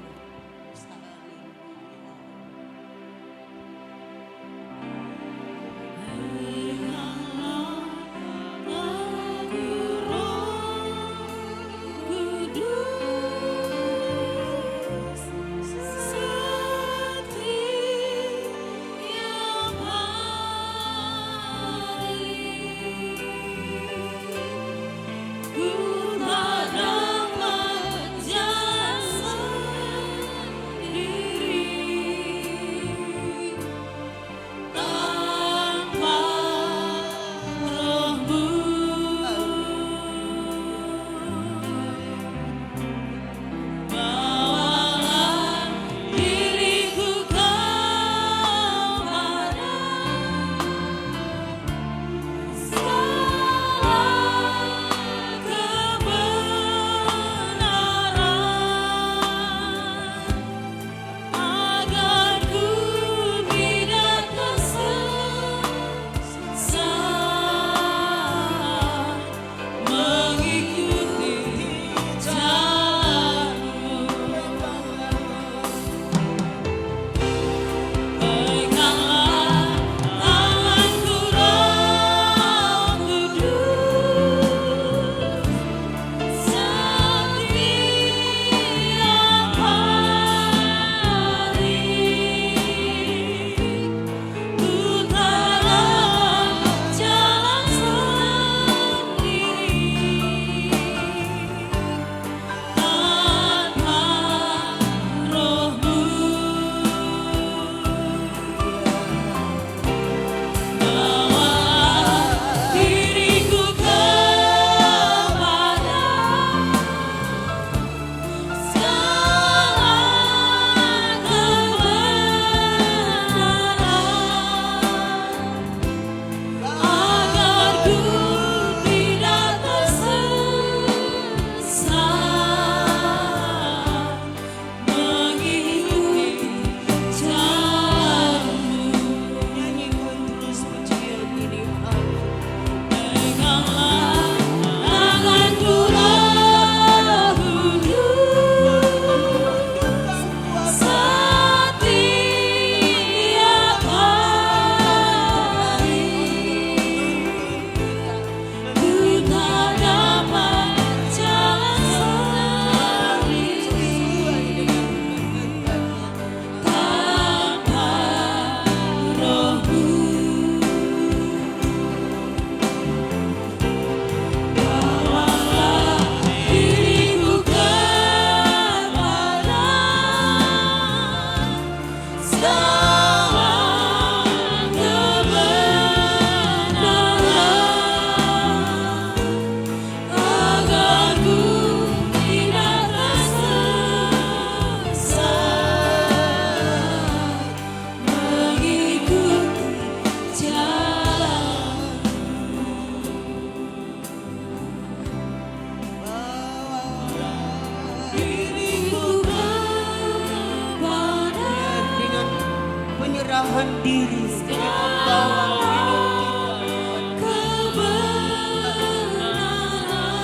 menyerahkan diri membawa hidup kita.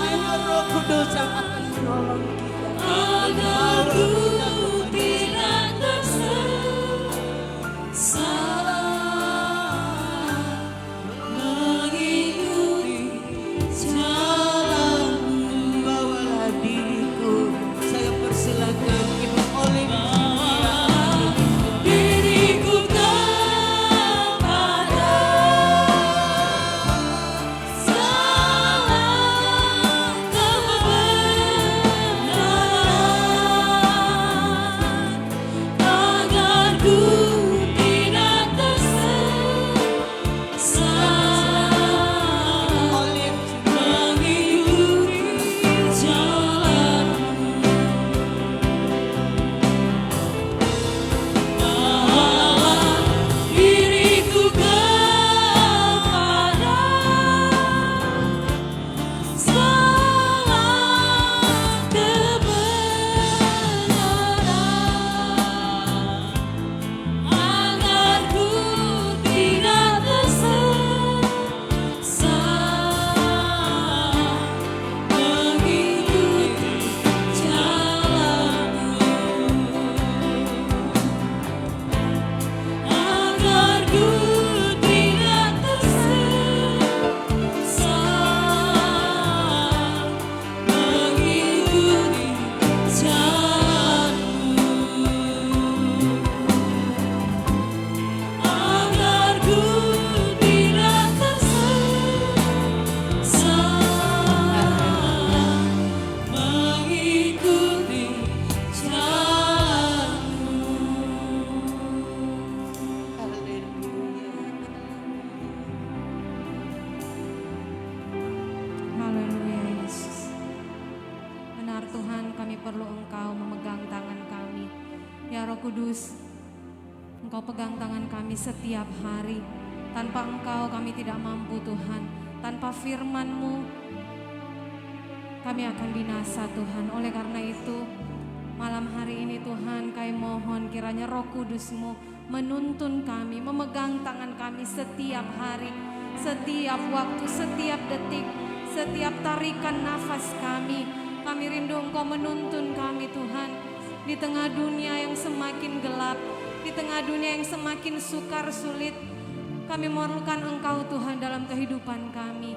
Hanya Roh Kudus tolong kita. agar ku tidak tersesat mengikuti jalanmu. Bawalah diriku, saya persilakan Ibu Olim. Diriku kepada salah kebenaran, agar ku tidak tersesat mengikuti jalanmu. Diriku kepada salah kebenaran, agar ku tidak tersesat mengikuti jalanmu. Agar ku tidak tersesat mengikuti jalanmu. Agar ku tidak tersesat mengikuti jalanmu. Haleluya Yesus. Benar Tuhan, kami perlu Engkau memegang tangan kami. Ya Roh Kudus, Engkau pegang tangan kami setiap hari. Tanpa Engkau kami tidak mampu Tuhan. Tanpa firman-Mu kami akan binasa Tuhan. Oleh karena itu malam hari ini Tuhan kami mohon kiranya Roh Kudus-Mu menuntun kami, memegang tangan kami setiap hari, setiap waktu, setiap detik, setiap tarikan nafas kami. Kami rindu Engkau menuntun kami Tuhan. Di tengah dunia yang semakin gelap, di tengah dunia yang semakin sukar sulit, kami memerlukan Engkau Tuhan dalam kehidupan kami.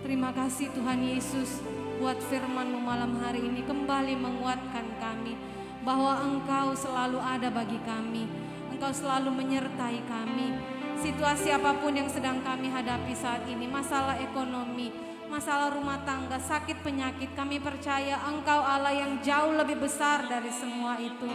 Terima kasih Tuhan Yesus buat firman-Mu malam hari ini kembali menguatkan kami bahwa Engkau selalu ada bagi kami. Engkau selalu menyertai kami. Situasi apapun yang sedang kami hadapi saat ini, masalah ekonomi, masalah rumah tangga, sakit penyakit, kami percaya Engkau Allah yang jauh lebih besar dari semua itu.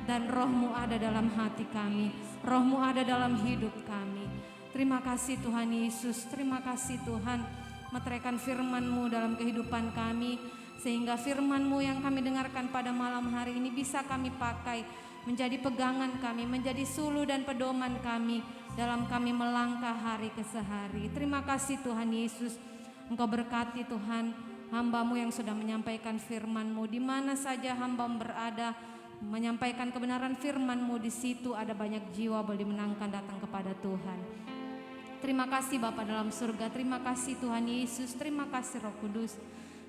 Dan Roh-Mu ada dalam hati kami, Roh-Mu ada dalam hidup kami. Terima kasih Tuhan Yesus, terima kasih Tuhan. Meteraikan firman-Mu dalam kehidupan kami, sehingga firman-Mu yang kami dengarkan pada malam hari ini bisa kami pakai menjadi pegangan kami, menjadi suluh dan pedoman kami dalam kami melangkah hari ke hari. Terima kasih Tuhan Yesus. Engkau berkati Tuhan hamba-Mu yang sudah menyampaikan firman-Mu. Di mana saja hamba-Mu berada menyampaikan kebenaran firman-Mu, di situ ada banyak jiwa boleh dimenangkan datang kepada Tuhan. Terima kasih Bapa dalam surga, terima kasih Tuhan Yesus, terima kasih Roh Kudus.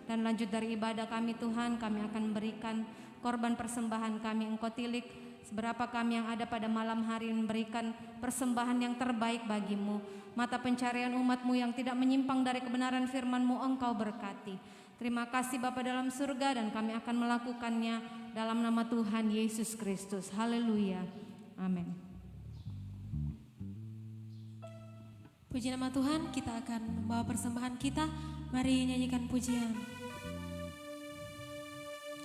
Dan lanjut dari ibadah kami Tuhan, kami akan memberikan korban persembahan kami. Engkau tilik seberapa kami yang ada pada malam hari memberikan persembahan yang terbaik bagi-Mu. Mata pencarian umat-Mu yang tidak menyimpang dari kebenaran firman-Mu Engkau berkati. Terima kasih Bapa dalam surga, dan kami akan melakukannya dalam nama Tuhan Yesus Kristus. Haleluya. Amin. Puji nama Tuhan, kita akan membawa persembahan kita. Mari nyanyikan pujian.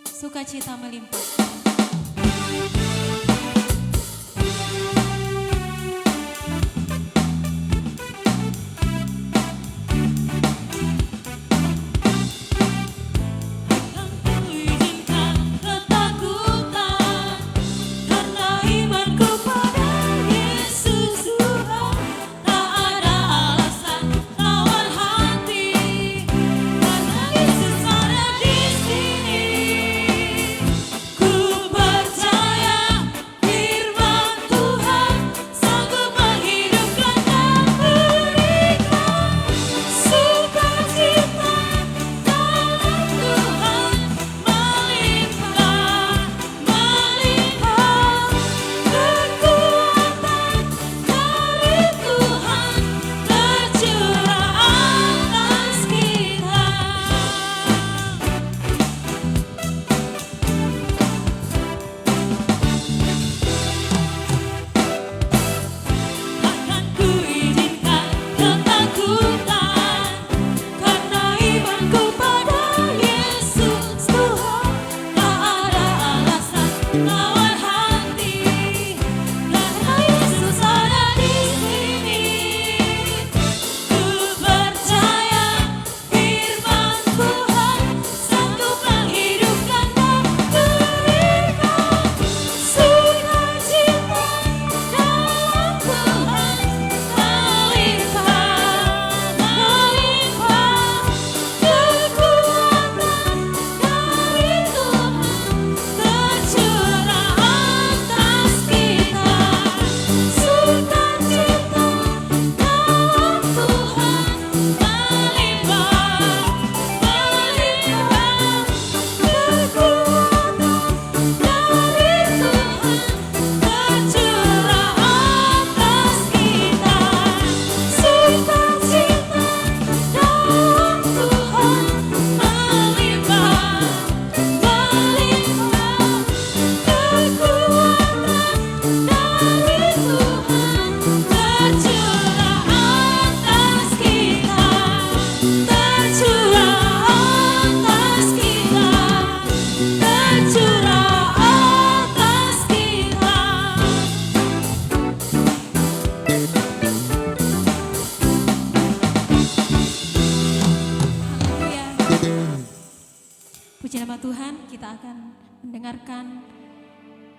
Sukacita melimpah. Ku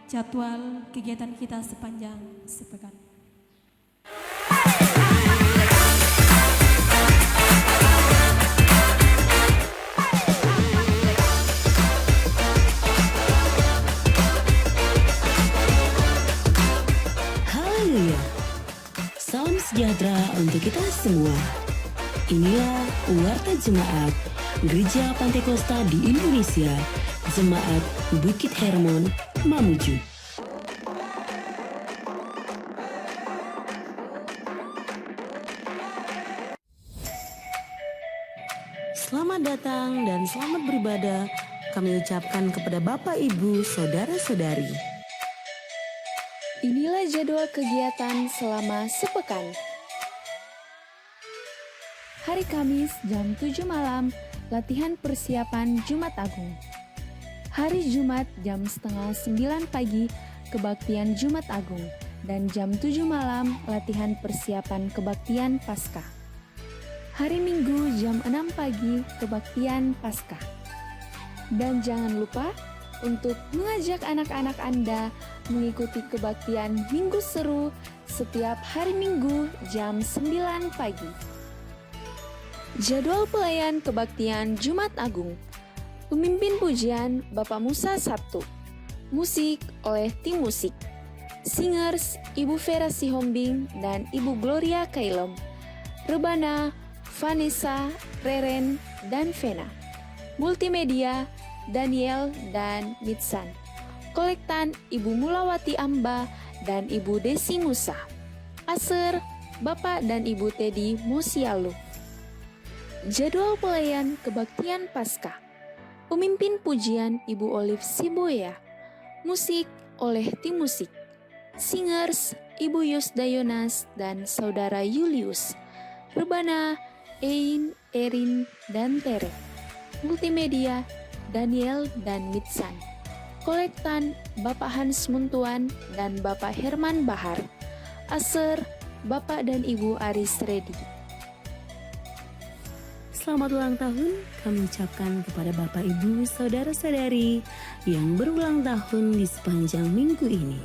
jadwal kegiatan kita sepanjang sepekan. Haleluya. Salam sejahtera untuk kita semua. Inilah Warta Jemaat Gereja Pantekosta di Indonesia, Jemaat Bukit Hermon, Mamuju. Selamat datang dan selamat beribadah kami ucapkan kepada Bapak, Ibu, Saudara-saudari. Inilah jadwal kegiatan selama sepekan. Hari Kamis jam 7 malam, latihan persiapan Jumat Agung. Hari Jumat jam setengah 9 pagi, kebaktian Jumat Agung. Dan jam 7 malam, latihan persiapan kebaktian Paskah. Hari Minggu jam 6 pagi, kebaktian Paskah. Dan jangan lupa untuk mengajak anak-anak Anda mengikuti kebaktian Minggu Seru setiap hari Minggu jam 9 pagi. Jadwal pelayan kebaktian Jumat Agung. Pemimpin pujian Bapak Musa Sabtu. Musik oleh tim musik. Singers Ibu Vera Sihombing dan Ibu Gloria Kailom. Rebana Vanessa, Reren, dan Vena. Multimedia Daniel dan Mitsan. Kolektan Ibu Mulawati Amba dan Ibu Desi Musa. Aser Bapak dan Ibu Teddy Mosialu. Jadwal pelayan kebaktian Paskah. Pemimpin pujian Ibu Olive Siboya. Musik oleh tim musik. Singers Ibu Yusdayonas dan Saudara Julius. Rebana, Ein, Erin, dan Tere. Multimedia Daniel dan Mitsan. Kolektan Bapak Hans Muntuan dan Bapak Herman Bahar. Aser Bapak dan Ibu Aris Redi. Selamat ulang tahun kami ucapkan kepada Bapak, Ibu, Saudara-saudari yang berulang tahun di sepanjang minggu ini.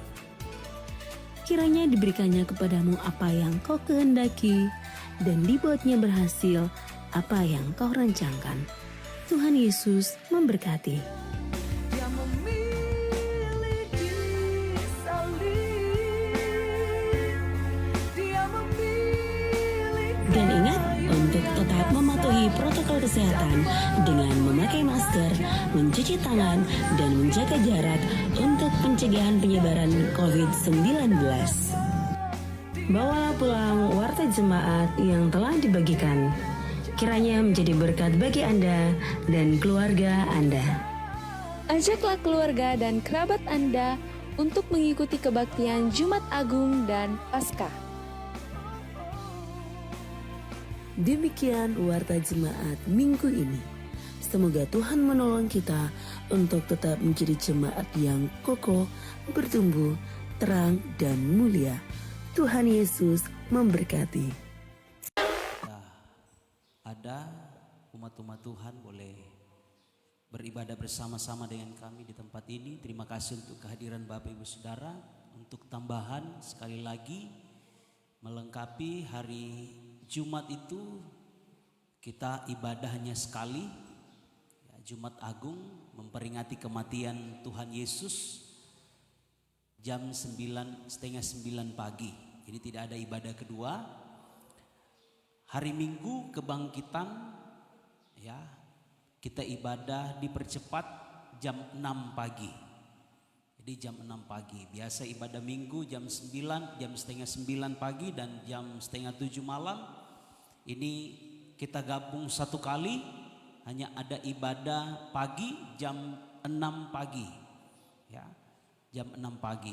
Kiranya diberikannya kepadamu apa yang kau kehendaki dan dibuatnya berhasil apa yang kau rancangkan. Tuhan Yesus memberkati. Dan ingat untuk tetap mematuhi protokol kesehatan dengan memakai masker, mencuci tangan, dan menjaga jarak untuk pencegahan penyebaran COVID-19. Bawalah pulang warta jemaat yang telah dibagikan. Kiranya menjadi berkat bagi Anda dan keluarga Anda. Ajaklah keluarga dan kerabat Anda untuk mengikuti kebaktian Jumat Agung dan Paskah. Demikian warta jemaat minggu ini. Semoga Tuhan menolong kita untuk tetap menjadi jemaat yang kokoh, bertumbuh, terang, dan mulia. Tuhan Yesus memberkati. Ada umat-umat Tuhan boleh beribadah bersama-sama dengan kami di tempat ini. Terima kasih untuk kehadiran Bapak Ibu Saudara. Untuk tambahan sekali lagi melengkapi hari Jumat itu kita ibadahnya sekali ya, Jumat Agung memperingati kematian Tuhan Yesus jam 9:30 pagi. Jadi tidak ada ibadah kedua. Hari Minggu kebangkitan ya kita ibadah dipercepat jam 6 pagi. Jadi jam 6 pagi. Biasa ibadah Minggu jam 9, jam 8:30 pagi dan jam 6:30 malam. Ini kita gabung satu kali, hanya ada ibadah pagi jam 6 pagi. Ya, jam 6 pagi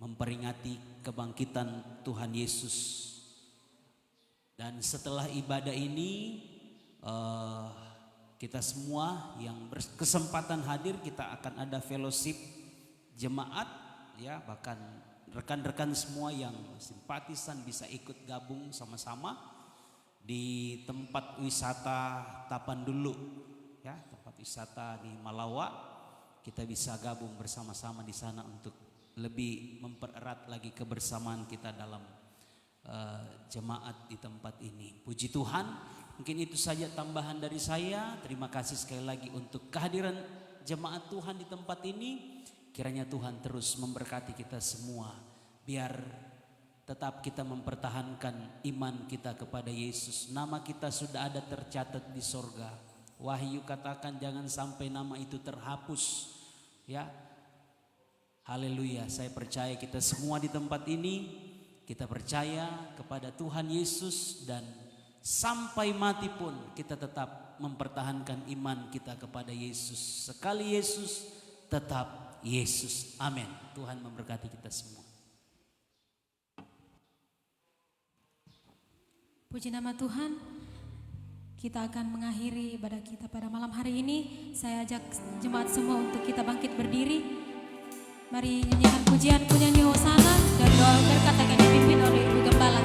memperingati kebangkitan Tuhan Yesus. Dan setelah ibadah ini kita semua yang berkesempatan hadir, kita akan ada fellowship jemaat ya, bahkan rekan-rekan semua yang simpatisan bisa ikut gabung sama-sama di tempat wisata Tapandulu ya, tempat wisata di Malawa. kita bisa gabung bersama-sama di sana untuk lebih mempererat lagi kebersamaan kita dalam jemaat di tempat ini. Puji Tuhan, mungkin itu saja tambahan dari saya. Terima kasih sekali lagi untuk kehadiran jemaat Tuhan di tempat ini. Kiranya Tuhan terus memberkati kita semua, biar tetap kita mempertahankan iman kita kepada Yesus. Nama kita sudah ada tercatat di sorga. Wahyu katakan jangan sampai nama itu terhapus. Ya, haleluya. Saya percaya kita semua di tempat ini, kita percaya kepada Tuhan Yesus, dan sampai mati pun kita tetap mempertahankan iman kita kepada Yesus. Sekali Yesus, tetap Yesus. Amin. Tuhan memberkati kita semua. Puji nama Tuhan. Kita akan mengakhiri ibadah kita pada malam hari ini. Saya ajak jemaat semua untuk kita bangkit berdiri. Mari nyanyikan pujian Hosana dan doa berkat akan dipimpin oleh Ibu Gembala.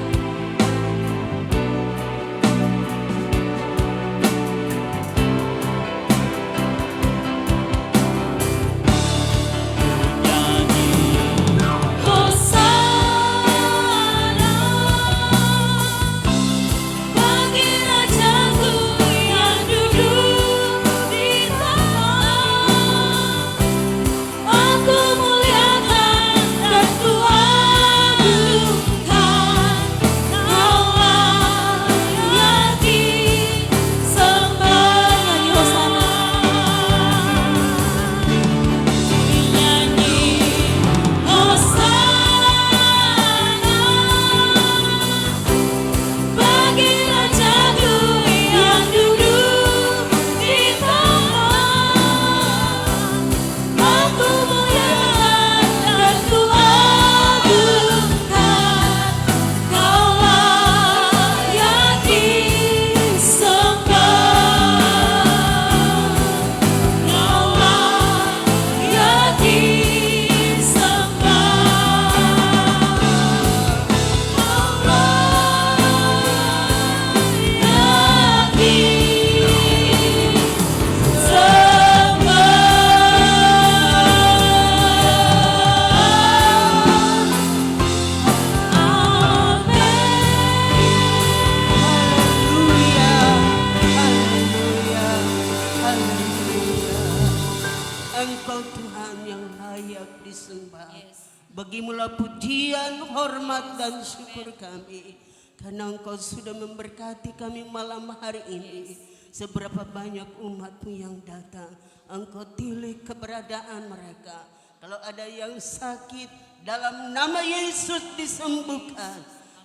Bagimulah pujian, hormat dan syukur kami, karena Engkau sudah memberkati kami malam hari ini. Seberapa banyak umat-Mu yang datang, Engkau tilik keberadaan mereka. Kalau ada yang sakit, dalam nama Yesus disembuhkan.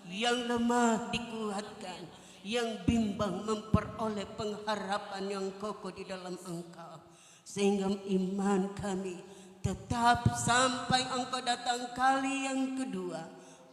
Yang lemah dikuatkan, yang bimbang memperoleh pengharapan yang kokoh di dalam Engkau. Sehingga iman kami tetap sampai Engkau datang kali yang kedua,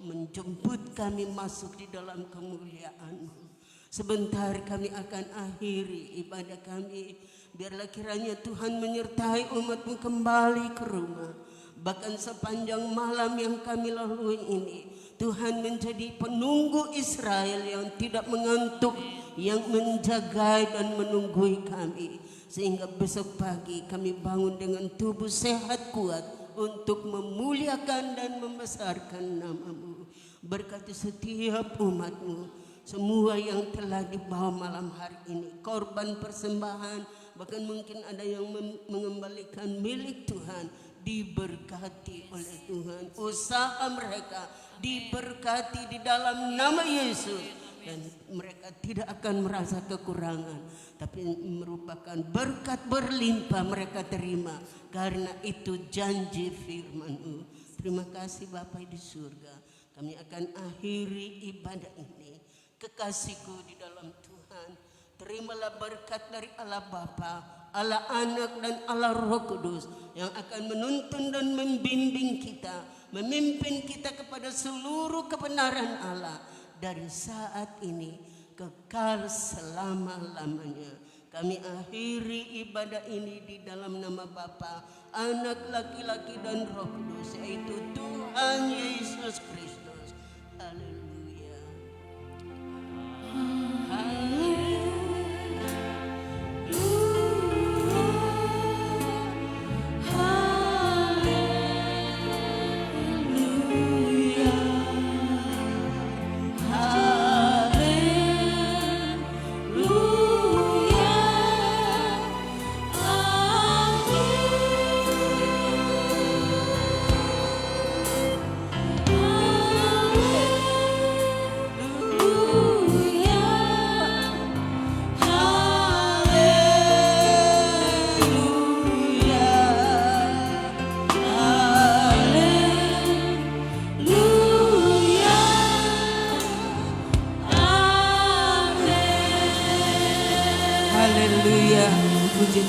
menjemput kami masuk di dalam kemuliaan-Mu. Sebentar kami akan akhiri ibadah kami. Biarlah kiranya Tuhan menyertai umat-Mu kembali ke rumah. Bahkan sepanjang malam yang kami lalui ini, Tuhan menjadi penunggu Israel yang tidak mengantuk, yang menjaga dan menunggui kami. Sehingga besok pagi kami bangun dengan tubuh sehat kuat untuk memuliakan dan membesarkan nama-Mu. Berkati setiap umat-Mu, semua yang telah dibawa malam hari ini, korban persembahan, bahkan mungkin ada yang mengembalikan milik Tuhan, diberkati oleh Tuhan. Usaha mereka diberkati di dalam nama Yesus. Dan mereka tidak akan merasa kekurangan, tapi merupakan berkat berlimpah mereka terima, karena itu janji firman-Mu. Terima kasih Bapa di surga. Kami akan akhiri ibadah ini. Kekasihku di dalam Tuhan, terimalah berkat dari Allah Bapa, Allah Anak dan Allah Roh Kudus yang akan menuntun dan membimbing kita, memimpin kita kepada seluruh kebenaran Allah dari saat ini kekal selama-lamanya. Kami akhiri ibadah ini di dalam nama Bapa, Anak laki-laki dan Roh Kudus, yaitu Tuhan Yesus Kristus. Haleluya. Haleluya.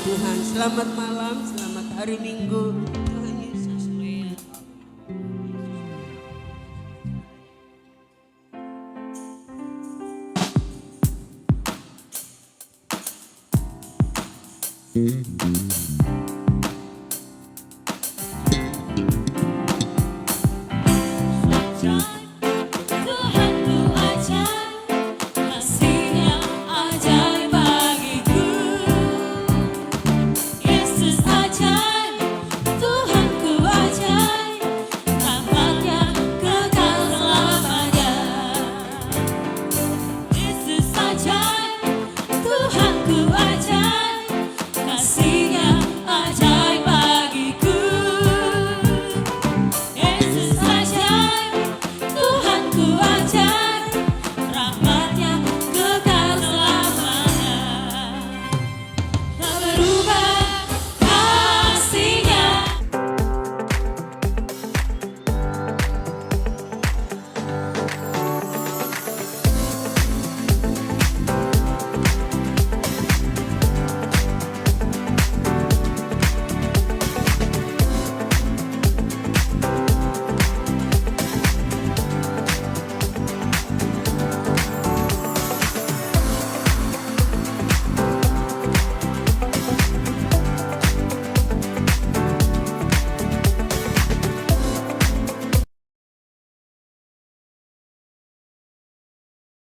Tuhan. Selamat malam, selamat hari Minggu. Tuhan Yesus. Mm-hmm.